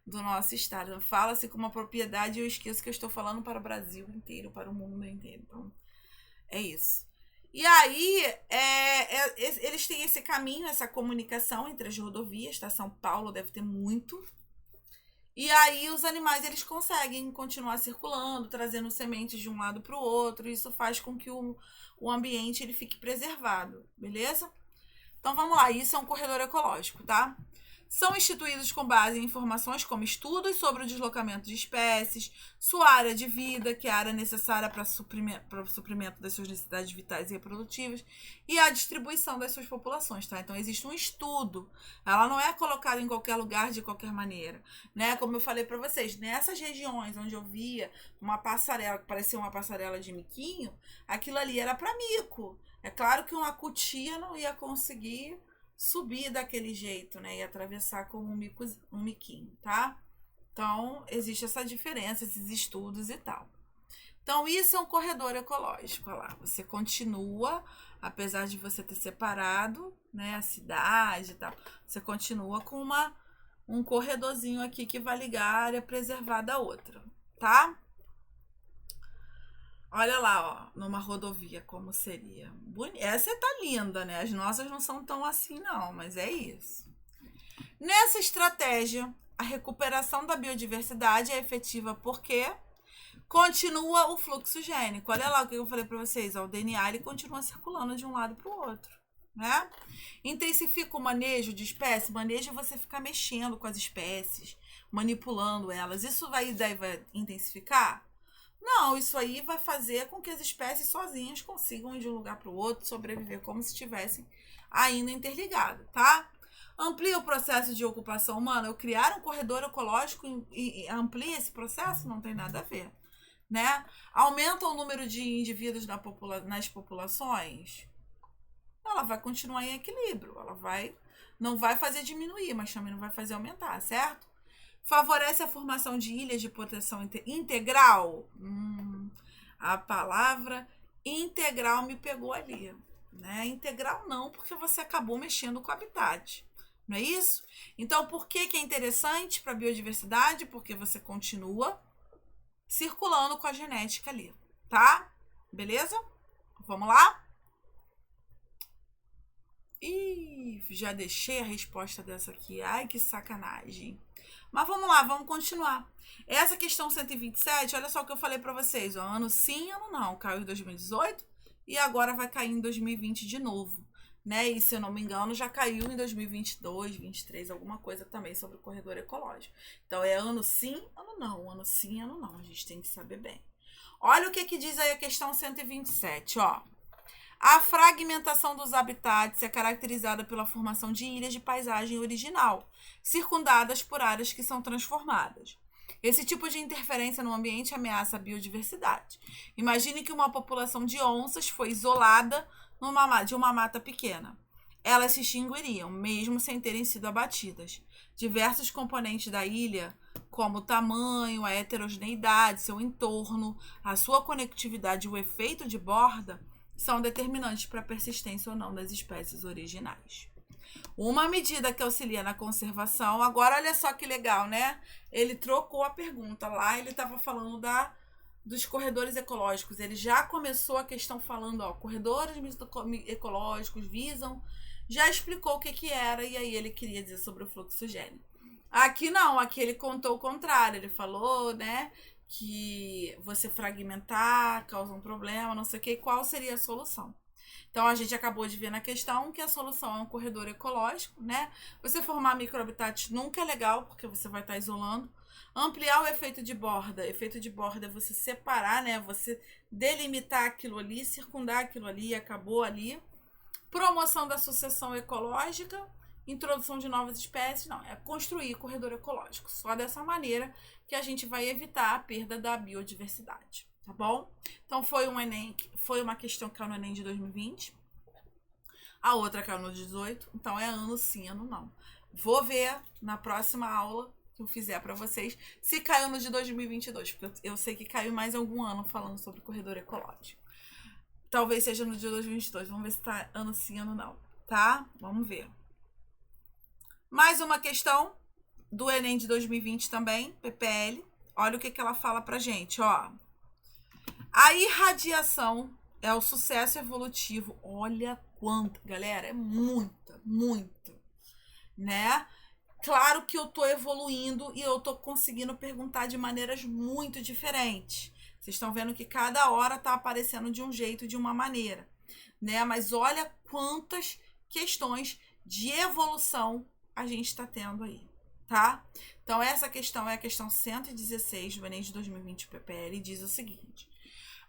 do nosso estado. Fala-se com uma propriedade e eu esqueço que eu estou falando para o Brasil inteiro, para o mundo inteiro. Então, é isso. E aí, eles têm esse caminho, essa comunicação entre as rodovias, tá? São Paulo deve ter muito. E aí os animais eles conseguem continuar circulando, trazendo sementes de um lado para o outro. Isso faz com que o ambiente ele fique preservado, beleza? Então vamos lá, isso é um corredor ecológico, tá? São instituídos com base em informações como estudos sobre o deslocamento de espécies, sua área de vida, que é a área necessária para o suprimento das suas necessidades vitais e reprodutivas, e a distribuição das suas populações, tá? Então existe um estudo, ela não é colocada em qualquer lugar de qualquer maneira, né? Como eu falei para vocês, nessas regiões onde eu via uma passarela, que parecia uma passarela de miquinho, aquilo ali era para mico. É claro que uma cutia não ia conseguir subir daquele jeito, né? E atravessar como um miquinho, tá? Então, existe essa diferença, esses estudos e tal. Então, isso é um corredor ecológico, olha lá. Você continua, apesar de você ter separado, né, a cidade e tal, você continua com um corredorzinho aqui que vai ligar a área preservada à outra, tá? Olha lá, ó, numa rodovia, como seria. Essa tá linda, né? As nossas não são tão assim, não, mas é isso. Nessa estratégia, a recuperação da biodiversidade é efetiva porque continua o fluxo gênico. Olha lá o que eu falei para vocês, ó, o DNA ele continua circulando de um lado para o outro, né? Intensifica o manejo de espécies. Manejo é você ficar mexendo com as espécies, manipulando elas. Isso vai intensificar? Não, isso aí vai fazer com que as espécies sozinhas consigam ir de um lugar para o outro, sobreviver como se estivessem ainda interligadas, tá? Amplia o processo de ocupação humana. Eu criar um corredor ecológico e amplia esse processo? Não tem nada a ver, né? Aumenta o número de indivíduos nas populações? ela vai continuar em equilíbrio. Não vai fazer diminuir, mas também não vai fazer aumentar, certo? Favorece a formação de ilhas de proteção integral? A palavra integral me pegou ali, né? Integral não, porque você acabou mexendo com o habitat, não é isso? Então, por que é interessante para a biodiversidade? Porque você continua circulando com a genética ali, tá? Beleza? Vamos lá? Ih, já deixei a resposta dessa aqui. Ai, que sacanagem. Mas vamos lá, vamos continuar. Essa questão 127, olha só o que eu falei para vocês. Ó, ano sim, ano não. Caiu em 2018 e agora vai cair em 2020 de novo. Né? E se eu não me engano, já caiu em 2022, 2023, alguma coisa também sobre o corredor ecológico. Então é ano sim, ano não. Ano sim, ano não. A gente tem que saber bem. Olha o que diz aí a questão 127, ó. A fragmentação dos habitats é caracterizada pela formação de ilhas de paisagem original, circundadas por áreas que são transformadas. Esse tipo de interferência no ambiente ameaça a biodiversidade. Imagine que uma população de onças foi isolada de uma mata pequena. Elas se extinguiriam, mesmo sem terem sido abatidas. Diversos componentes da ilha, como o tamanho, a heterogeneidade, seu entorno, a sua conectividade e o efeito de borda, são determinantes para a persistência ou não das espécies originais. Uma medida que auxilia na conservação, agora olha só que legal, né? Ele trocou a pergunta. Lá ele estava falando dos corredores ecológicos. Ele já começou a questão falando, ó, corredores ecológicos visam, já explicou o que era, e aí ele queria dizer sobre o fluxogênio. Aqui não, aqui ele contou o contrário. Ele falou, né, que você fragmentar causa um problema, não sei o que, qual seria a solução. Então, a gente acabou de ver na questão que a solução é um corredor ecológico, né? Você formar microhabitats nunca é legal, porque você vai estar isolando. Ampliar o efeito de borda. Efeito de borda é você separar, né? Você delimitar aquilo ali, circundar aquilo ali, acabou ali. Promoção da sucessão ecológica. Introdução de novas espécies. Não, é construir corredor ecológico. Só dessa maneira que a gente vai evitar a perda da biodiversidade. Tá bom? Então, foi uma questão que caiu no Enem de 2020. A outra caiu no 18. Então, é ano sim, ano não. Vou ver na próxima aula que eu fizer para vocês se caiu no de 2022. Porque eu sei que caiu mais algum ano falando sobre corredor ecológico. Talvez seja no de 2022. Vamos ver se tá ano sim, ano não. Tá? Vamos ver. Mais uma questão do Enem de 2020 também, PPL. Olha o que ela fala pra gente, ó. A irradiação é o sucesso evolutivo. Olha quanto, galera, é muita, né? Claro que eu tô evoluindo e eu tô conseguindo perguntar de maneiras muito diferentes. Vocês estão vendo que cada hora tá aparecendo de um jeito, de uma maneira, né? Mas olha quantas questões de evolução a gente tá tendo aí, tá? Então, essa questão é a questão 116 do Enem de 2020 PPL e diz o seguinte: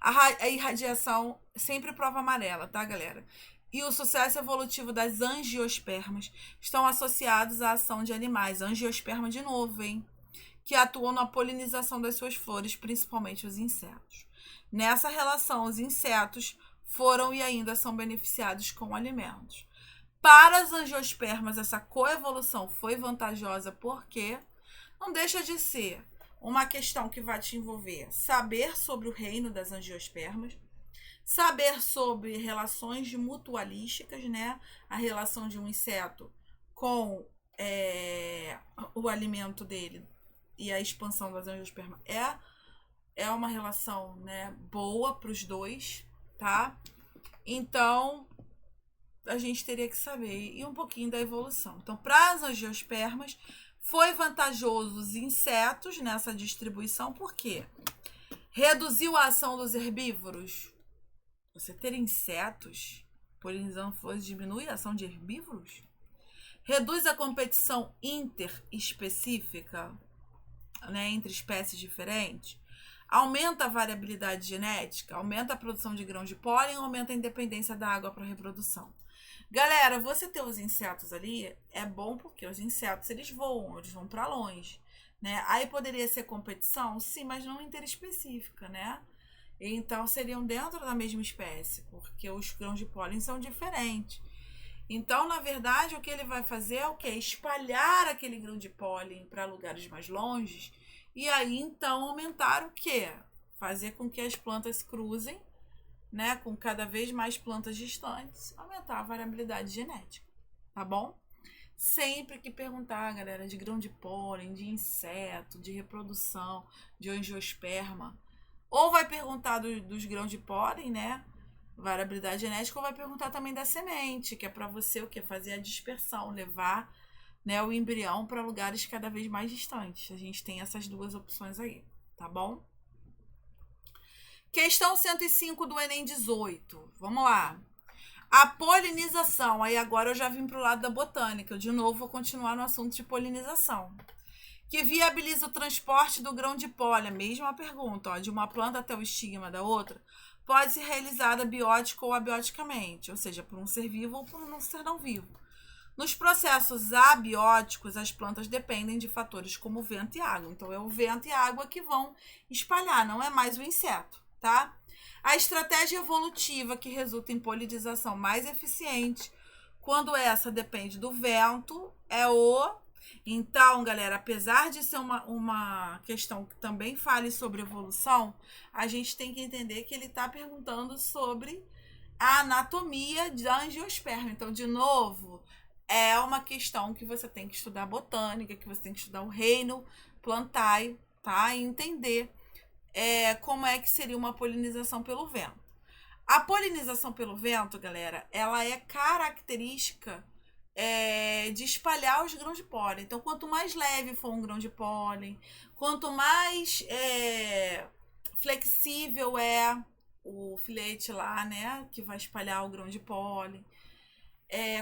a irradiação, sempre prova amarela, tá, galera? E o sucesso evolutivo das angiospermas estão associados à ação de animais. Angiosperma de novo, hein? Que atuam na polinização das suas flores, principalmente os insetos. Nessa relação, os insetos foram e ainda são beneficiados com alimentos. Para as angiospermas, essa coevolução foi vantajosa porque não deixa de ser uma questão que vai te envolver saber sobre o reino das angiospermas, saber sobre relações mutualísticas, né? A relação de um inseto com o alimento dele e a expansão das angiospermas é uma relação, né, boa para os dois, tá? Então, a gente teria que saber e um pouquinho da evolução. Então, para as angiospermas, foi vantajoso os insetos nessa distribuição, por quê? Reduziu a ação dos herbívoros. Você ter insetos polinizando flores diminui a ação de herbívoros? Reduz a competição interespecífica, né, entre espécies diferentes? Aumenta a variabilidade genética? Aumenta a produção de grãos de pólen ou aumenta a independência da água para a reprodução? Galera, você ter os insetos ali é bom porque os insetos, eles voam, eles vão para longe, né? Aí poderia ser competição? Sim, mas não interespecífica, né? Então, seriam dentro da mesma espécie, porque os grãos de pólen são diferentes. Então, na verdade, o que ele vai fazer é o quê? Espalhar aquele grão de pólen para lugares mais longes e aí, então, aumentar o quê? Fazer com que as plantas se cruzem, né, com cada vez mais plantas distantes, aumentar a variabilidade genética, tá bom? Sempre que perguntar, galera, de grão de pólen, de inseto, de reprodução, de angiosperma, ou vai perguntar dos grãos de pólen, né, variabilidade genética, ou vai perguntar também da semente, que é para você o quê? Fazer a dispersão, levar, né, o embrião para lugares cada vez mais distantes. A gente tem essas duas opções aí, tá bom? Questão 105 do Enem 18. Vamos lá. A polinização. Aí agora eu já vim para o lado da botânica. Eu de novo vou continuar no assunto de polinização. Que viabiliza o transporte do grão de pólen. Mesma pergunta, ó, de uma planta até o estigma da outra. Pode ser realizada biótica ou abioticamente. Ou seja, por um ser vivo ou por um ser não vivo. Nos processos abióticos, as plantas dependem de fatores como vento e água. Então, é o vento e a água que vão espalhar, não é mais o inseto, tá? A estratégia evolutiva que resulta em polinização mais eficiente, quando essa depende do vento, é o... Então, galera, apesar de ser uma questão que também fale sobre evolução, a gente tem que entender que ele está perguntando sobre a anatomia da angiosperma. Então, de novo, é uma questão que você tem que estudar botânica, que você tem que estudar o reino plantae, tá? E entender como é que seria uma polinização pelo vento. A polinização pelo vento, galera, ela é característica de espalhar os grãos de pólen. Então, quanto mais leve for um grão de pólen, quanto mais flexível é o filete lá, né, que vai espalhar o grão de pólen,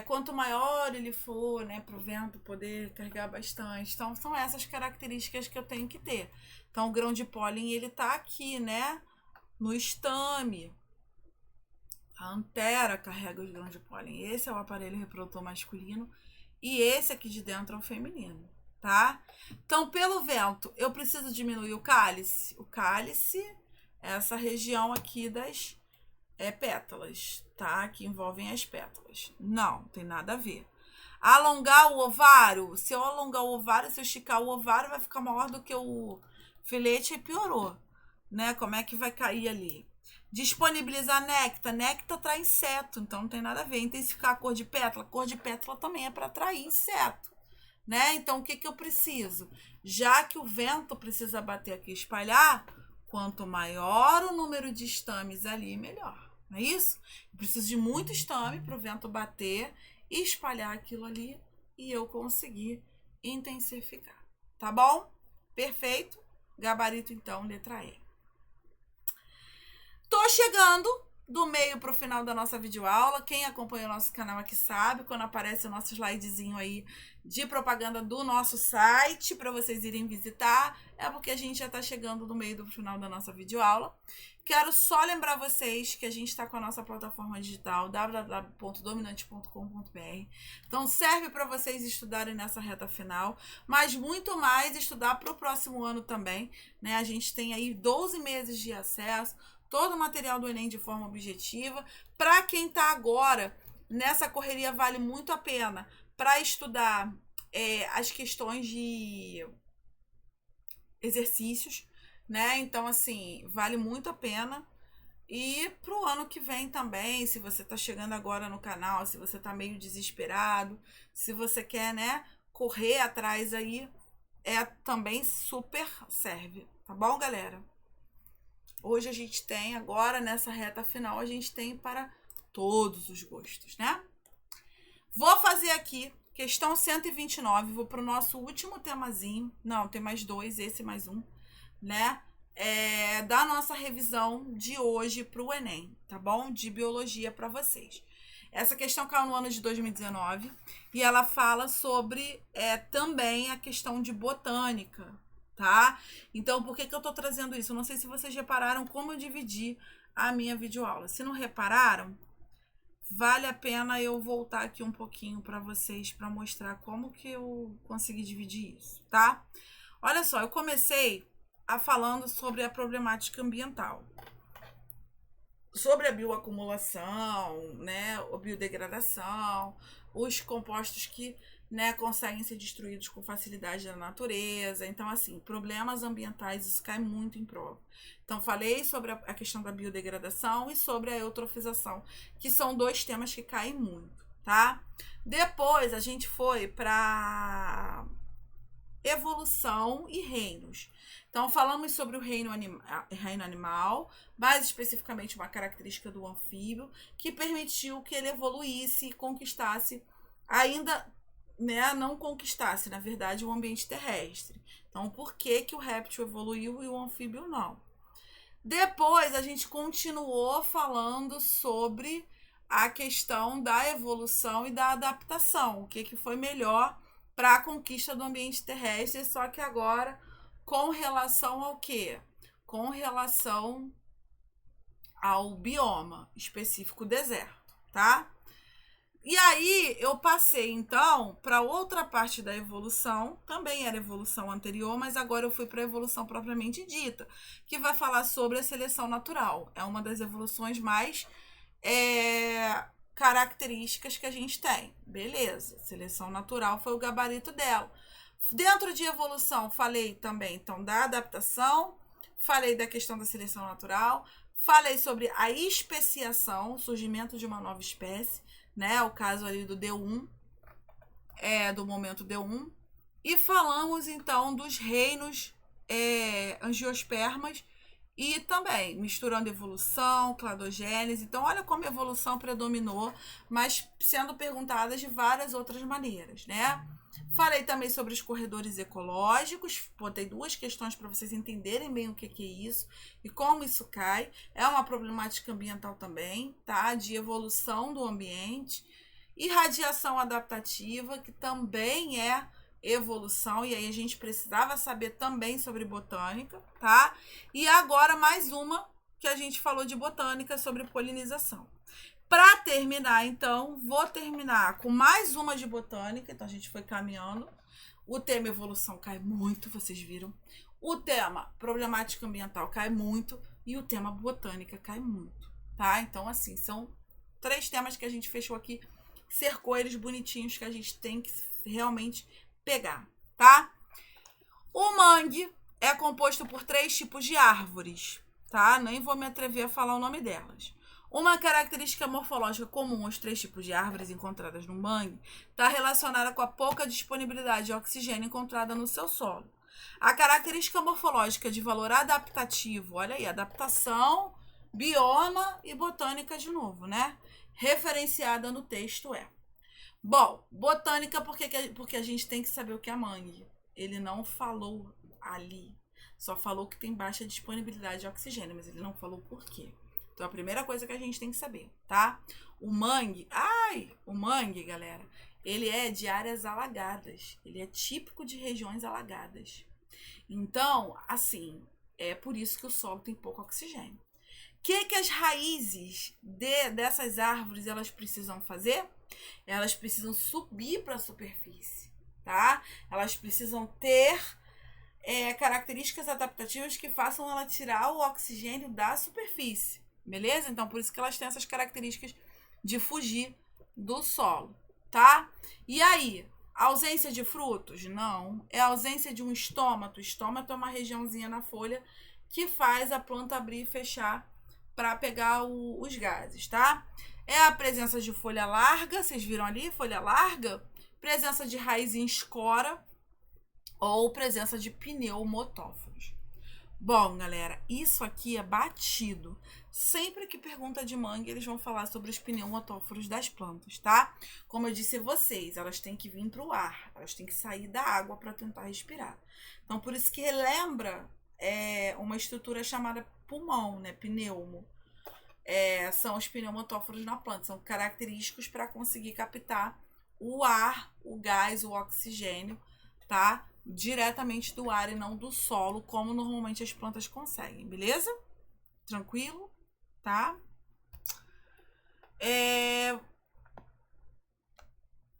quanto maior ele for, né, para o vento poder carregar bastante. Então, são essas características que eu tenho que ter. Então, o grão de pólen, ele tá aqui, né, no estame. A antera carrega os grãos de pólen. Esse é o aparelho reprodutor masculino e esse aqui de dentro é o feminino, tá? Então, pelo vento, eu preciso diminuir o cálice. O cálice é essa região aqui das pétalas, tá? Que envolvem as pétalas. Não, tem nada a ver. Alongar o ovário. Se eu alongar o ovário, se eu esticar o ovário, vai ficar maior do que o filete e piorou, né? Como é que vai cair ali? Disponibilizar néctar. Néctar atrai inseto, então não tem nada a ver. Intensificar a cor de pétala. Cor de pétala também é para atrair inseto, né? Então, o que que eu preciso? Já que o vento precisa bater aqui e espalhar, quanto maior o número de estames ali, melhor. Não é isso? Eu preciso de muito estame para o vento bater e espalhar aquilo ali e eu conseguir intensificar. Tá bom? Perfeito? Gabarito, então, letra E. Tô chegando do meio para o final da nossa videoaula. Quem acompanha o nosso canal aqui sabe, quando aparece o nosso slidezinho aí de propaganda do nosso site para vocês irem visitar, é porque a gente já está chegando no meio do final da nossa videoaula. Quero só lembrar vocês que a gente está com a nossa plataforma digital www.dominante.com.br. Então serve para vocês estudarem nessa reta final, mas muito mais estudar para o próximo ano também, né? A gente tem aí 12 meses de acesso, todo o material do Enem de forma objetiva. Para quem está agora nessa correria, vale muito a pena para estudar as questões de exercícios, né? Então, assim, vale muito a pena. E pro ano que vem também, se você tá chegando agora no canal, se você tá meio desesperado, se você quer, né, correr atrás aí, também super serve, tá bom, galera? Hoje a gente tem, agora nessa reta final, a gente tem para todos os gostos, né? Vou fazer aqui questão 129, vou para o nosso último temazinho. Não, tem mais dois, esse mais um, né? Da nossa revisão de hoje para o Enem, tá bom? De biologia para vocês. Essa questão caiu no ano de 2019 e ela fala sobre também a questão de botânica, tá? Então, por que eu tô trazendo isso? Eu não sei se vocês repararam como eu dividi a minha videoaula. Se não repararam, vale a pena eu voltar aqui um pouquinho para vocês, para mostrar como que eu consegui dividir isso, tá? Olha só, eu comecei falando sobre a problemática ambiental. sobre a bioacumulação, né, a biodegradação, os compostos que, né, conseguem ser destruídos com facilidade na natureza. Então, assim, problemas ambientais, isso cai muito em prova. Então, falei sobre a questão da biodegradação e sobre a eutrofização, que são dois temas que caem muito, tá? Depois, a gente foi para evolução e reinos. Então, falamos sobre o reino animal, mais especificamente uma característica do anfíbio, que permitiu que ele evoluísse e conquistasse, ainda, né, não conquistasse, na verdade, o ambiente terrestre. Então, por que que o réptil evoluiu e o anfíbio não? Depois, a gente continuou falando sobre a questão da evolução e da adaptação, o que que foi melhor para a conquista do ambiente terrestre, só que agora com relação ao quê? Com relação ao bioma específico deserto, tá? E aí eu passei então para outra parte da evolução, também era evolução anterior, mas agora eu fui para a evolução propriamente dita, que vai falar sobre a seleção natural. É uma das evoluções mais características que a gente tem. Beleza, seleção natural foi o gabarito dela. Dentro de evolução, falei também então da adaptação, falei da questão da seleção natural, falei sobre a especiação, o surgimento de uma nova espécie, né? O caso ali do D1, do momento D1. E falamos então dos reinos angiospermas e também misturando evolução, cladogênese. Então, olha como a evolução predominou, mas sendo perguntadas de várias outras maneiras, né? Falei também sobre os corredores ecológicos, botei duas questões para vocês entenderem bem o que é isso e como isso cai. É uma problemática ambiental também, tá? De evolução do ambiente. E radiação adaptativa, que também é evolução, e aí a gente precisava saber também sobre botânica, tá? E agora mais uma que a gente falou de botânica sobre polinização. Para terminar, então, vou terminar com mais uma de botânica. Então, a gente foi caminhando. O tema evolução cai muito, vocês viram. O tema problemática ambiental cai muito. E o tema botânica cai muito, tá? Então, assim, são 3 temas que a gente fechou aqui. Cercou eles bonitinhos que a gente tem que realmente pegar, tá? O mangue é composto por 3 tipos de árvores, tá? Nem vou me atrever a falar o nome delas. Uma característica morfológica comum aos 3 tipos de árvores encontradas no mangue está relacionada com a pouca disponibilidade de oxigênio encontrada no seu solo. A característica morfológica de valor adaptativo, olha aí, adaptação, bioma e botânica de novo, né? Referenciada no texto é. Bom, botânica, porque a gente tem que saber o que é mangue. Ele não falou ali, só falou que tem baixa disponibilidade de oxigênio, mas ele não falou por quê. Então, a primeira coisa que a gente tem que saber, tá? O mangue, galera, ele é de áreas alagadas. Ele é típico de regiões alagadas. Então, assim, é por isso que o solo tem pouco oxigênio. O que as raízes dessas árvores elas precisam fazer? Elas precisam subir para a superfície, tá? Elas precisam ter características adaptativas que façam ela tirar o oxigênio da superfície. Beleza? Então, por isso que elas têm essas características de fugir do solo, tá? E aí, ausência de frutos? Não. É a ausência de um estômato. O estômato é uma regiãozinha na folha que faz a planta abrir e fechar para pegar os gases, tá? É a presença de folha larga, vocês viram ali, folha larga? Presença de raiz em escora ou presença de pneumotóforos. Bom, galera, isso aqui é batido. Sempre que pergunta de mangue, eles vão falar sobre os pneumotóforos das plantas, tá? Como eu disse a vocês, elas têm que vir para o ar, elas têm que sair da água para tentar respirar. Então, por isso que lembra uma estrutura chamada pulmão, né? Pneumo. São os pneumotóforos na planta, são característicos para conseguir captar o ar, o gás, o oxigênio, tá? Diretamente do ar e não do solo, como normalmente as plantas conseguem, beleza? Tranquilo? Tá?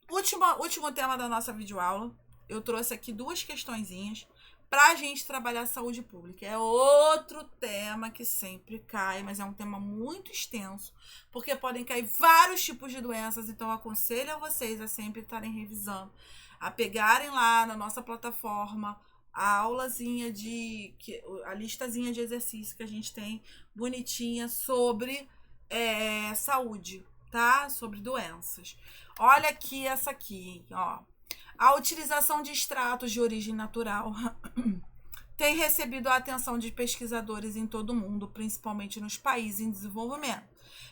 Último tema da nossa videoaula. Eu trouxe aqui 2 questõezinhas para a gente trabalhar a saúde pública. É outro tema que sempre cai, mas é um tema muito extenso, porque podem cair vários tipos de doenças, então eu aconselho a vocês a sempre estarem revisando, a pegarem lá na nossa plataforma a aulazinha a listazinha de exercícios que a gente tem bonitinha sobre saúde, tá? Sobre doenças. Olha aqui essa aqui, ó. A utilização de extratos de origem natural tem recebido a atenção de pesquisadores em todo o mundo, principalmente nos países em desenvolvimento,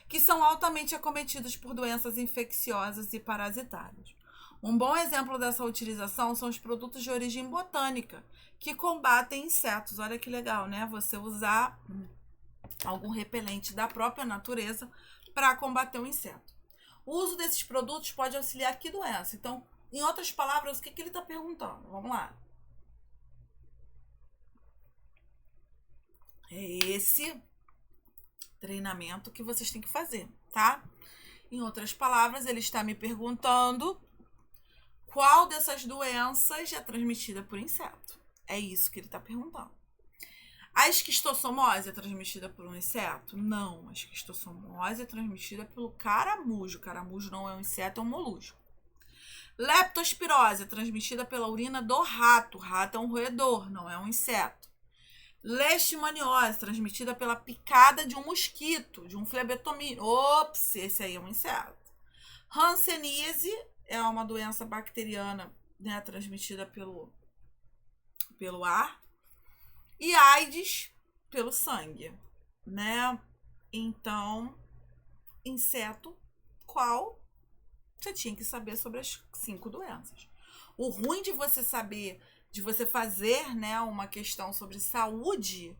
que são altamente acometidos por doenças infecciosas e parasitárias. Um bom exemplo dessa utilização são os produtos de origem botânica, que combatem insetos. Olha que legal, né? Você usar algum repelente da própria natureza para combater o inseto. O uso desses produtos pode auxiliar que doença? Então, em outras palavras, o que ele está perguntando? Vamos lá. É esse treinamento que vocês têm que fazer, tá? Em outras palavras, ele está me perguntando qual dessas doenças é transmitida por inseto. É isso que ele está perguntando. A esquistossomose é transmitida por um inseto? Não, a esquistossomose é transmitida pelo caramujo. O caramujo não é um inseto, é um molusco. Leptospirose é transmitida pela urina do rato. O rato é um roedor, não é um inseto. Leishmaniose, transmitida pela picada de um mosquito, de um flebetomínio. Ops, esse aí é um inseto. Hanseníase é uma doença bacteriana, né, transmitida pelo ar. E AIDS pelo sangue, né? Então, inseto, qual? Você tinha que saber sobre as 5 doenças. O ruim de você saber, de você fazer, né, uma questão sobre saúde,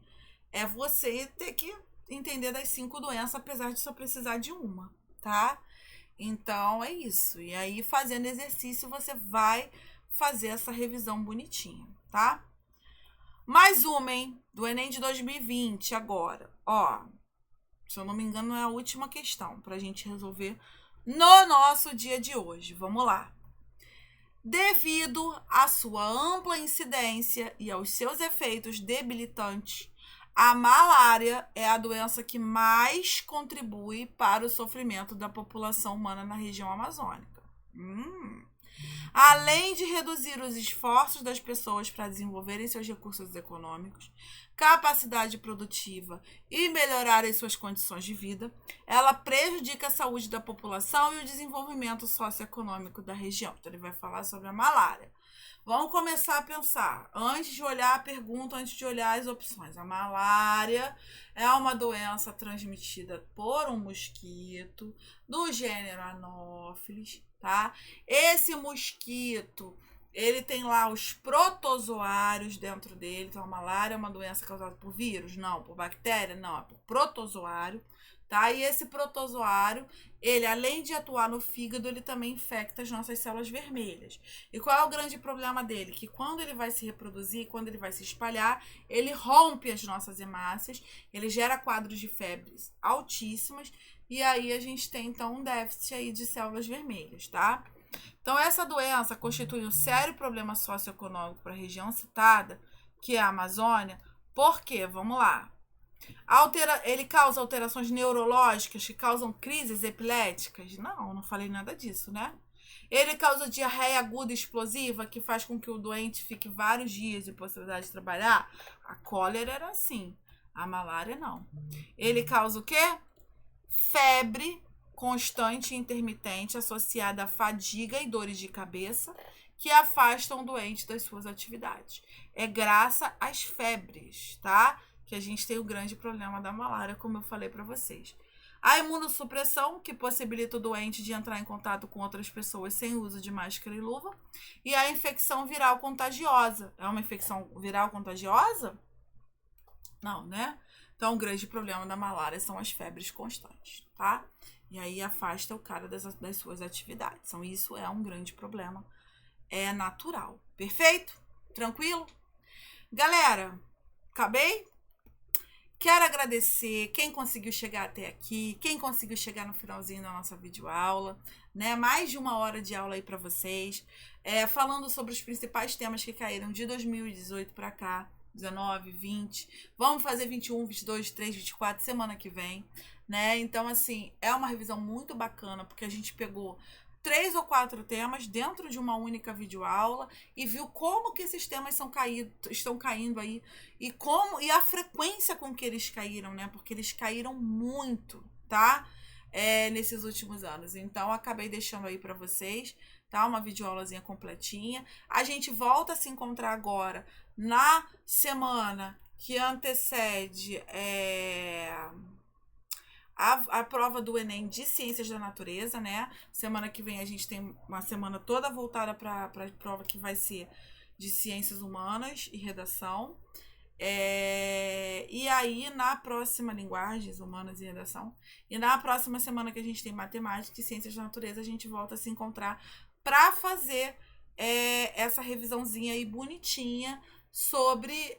é você ter que entender das 5 doenças, apesar de só precisar de uma, tá? Então, é isso. E aí, fazendo exercício, você vai fazer essa revisão bonitinha, tá? Mais uma, hein? Do Enem de 2020 agora. Ó, se eu não me engano, é a última questão pra gente resolver no nosso dia de hoje. Vamos lá. Devido à sua ampla incidência e aos seus efeitos debilitantes, a malária é a doença que mais contribui para o sofrimento da população humana na região amazônica. Além de reduzir os esforços das pessoas para desenvolverem seus recursos econômicos, capacidade produtiva e melhorarem suas condições de vida, ela prejudica a saúde da população e o desenvolvimento socioeconômico da região. Então, ele vai falar sobre a malária. Vamos começar a pensar, antes de olhar a pergunta, antes de olhar as opções. A malária é uma doença transmitida por um mosquito do gênero Anopheles, tá? Esse mosquito, ele tem lá os protozoários dentro dele. Então, a malária é uma doença causada por vírus? Não. Por bactéria? Não. É por protozoário, tá? E esse protozoário, ele, além de atuar no fígado, ele também infecta as nossas células vermelhas. E qual é o grande problema dele? Que quando ele vai se reproduzir, quando ele vai se espalhar, ele rompe as nossas hemácias, ele gera quadros de febres altíssimas, e aí a gente tem, então, um déficit aí de células vermelhas, tá? Então, essa doença constitui um sério problema socioeconômico para a região citada, que é a Amazônia. Por quê? Vamos lá. Ele causa alterações neurológicas que causam crises epiléticas? Não falei nada disso, né? Ele causa diarreia aguda e explosiva, que faz com que o doente fique vários dias de possibilidade de trabalhar? A cólera era assim, a malária não. Ele causa o quê? Febre constante e intermitente associada a fadiga e dores de cabeça que afastam o doente das suas atividades. É graças às febres, tá? Que a gente tem o grande problema da malária, como eu falei para vocês. A imunossupressão, que possibilita o doente de entrar em contato com outras pessoas sem uso de máscara e luva. E a infecção viral contagiosa. É uma infecção viral contagiosa? Não, né? Então, o grande problema da malária são as febres constantes, tá? E aí afasta o cara das suas atividades. Então, isso é um grande problema. É natural. Perfeito? Tranquilo? Galera, acabei? Quero agradecer quem conseguiu chegar até aqui, quem conseguiu chegar no finalzinho da nossa videoaula, né? Mais de 1 hora de aula aí para vocês, falando sobre os principais temas que caíram de 2018 para cá, 19, 20. Vamos fazer 21, 22, 23, 24 semana que vem, né? Então, assim, é uma revisão muito bacana, porque a gente pegou 3 ou 4 temas dentro de uma única videoaula e viu como que esses temas estão caindo aí e a frequência com que eles caíram, né? Porque eles caíram muito, tá? Nesses últimos anos. Então, acabei deixando aí para vocês, tá? Uma videoaulazinha completinha. A gente volta a se encontrar agora na semana que antecede a prova do Enem de Ciências da Natureza, né? Semana que vem a gente tem uma semana toda voltada para a prova que vai ser de Ciências Humanas e Redação. E aí, na próxima, Linguagens Humanas e Redação. E na próxima semana que a gente tem Matemática e Ciências da Natureza, a gente volta a se encontrar para fazer essa revisãozinha aí bonitinha sobre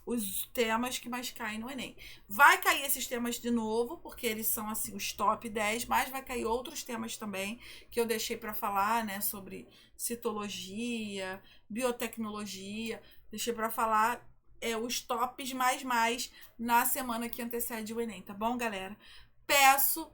os temas que mais caem no Enem. Vai cair esses temas de novo, porque eles são assim os top 10, mas vai cair outros temas também que eu deixei para falar, né, sobre citologia, biotecnologia, deixei para falar os tops mais na semana que antecede o Enem, tá bom, galera? Peço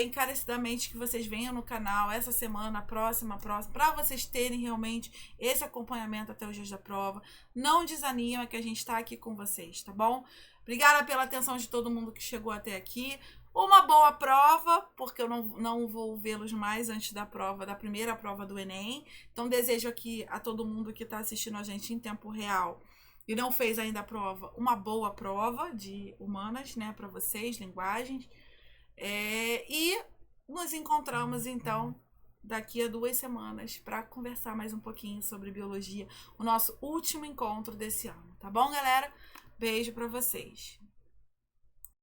encarecidamente que vocês venham no canal essa semana, próxima, para vocês terem realmente esse acompanhamento até os dias da prova. Não desanima que a gente está aqui com vocês, tá bom? Obrigada pela atenção de todo mundo que chegou até aqui. Uma boa prova, porque eu não vou vê-los mais antes da primeira prova do Enem. Então, desejo aqui a todo mundo que está assistindo a gente em tempo real e não fez ainda a prova, uma boa prova de humanas, né, para vocês, linguagens. E nos encontramos então daqui a 2 semanas para conversar mais um pouquinho sobre biologia, o nosso último encontro desse ano, tá bom, galera? Beijo para vocês.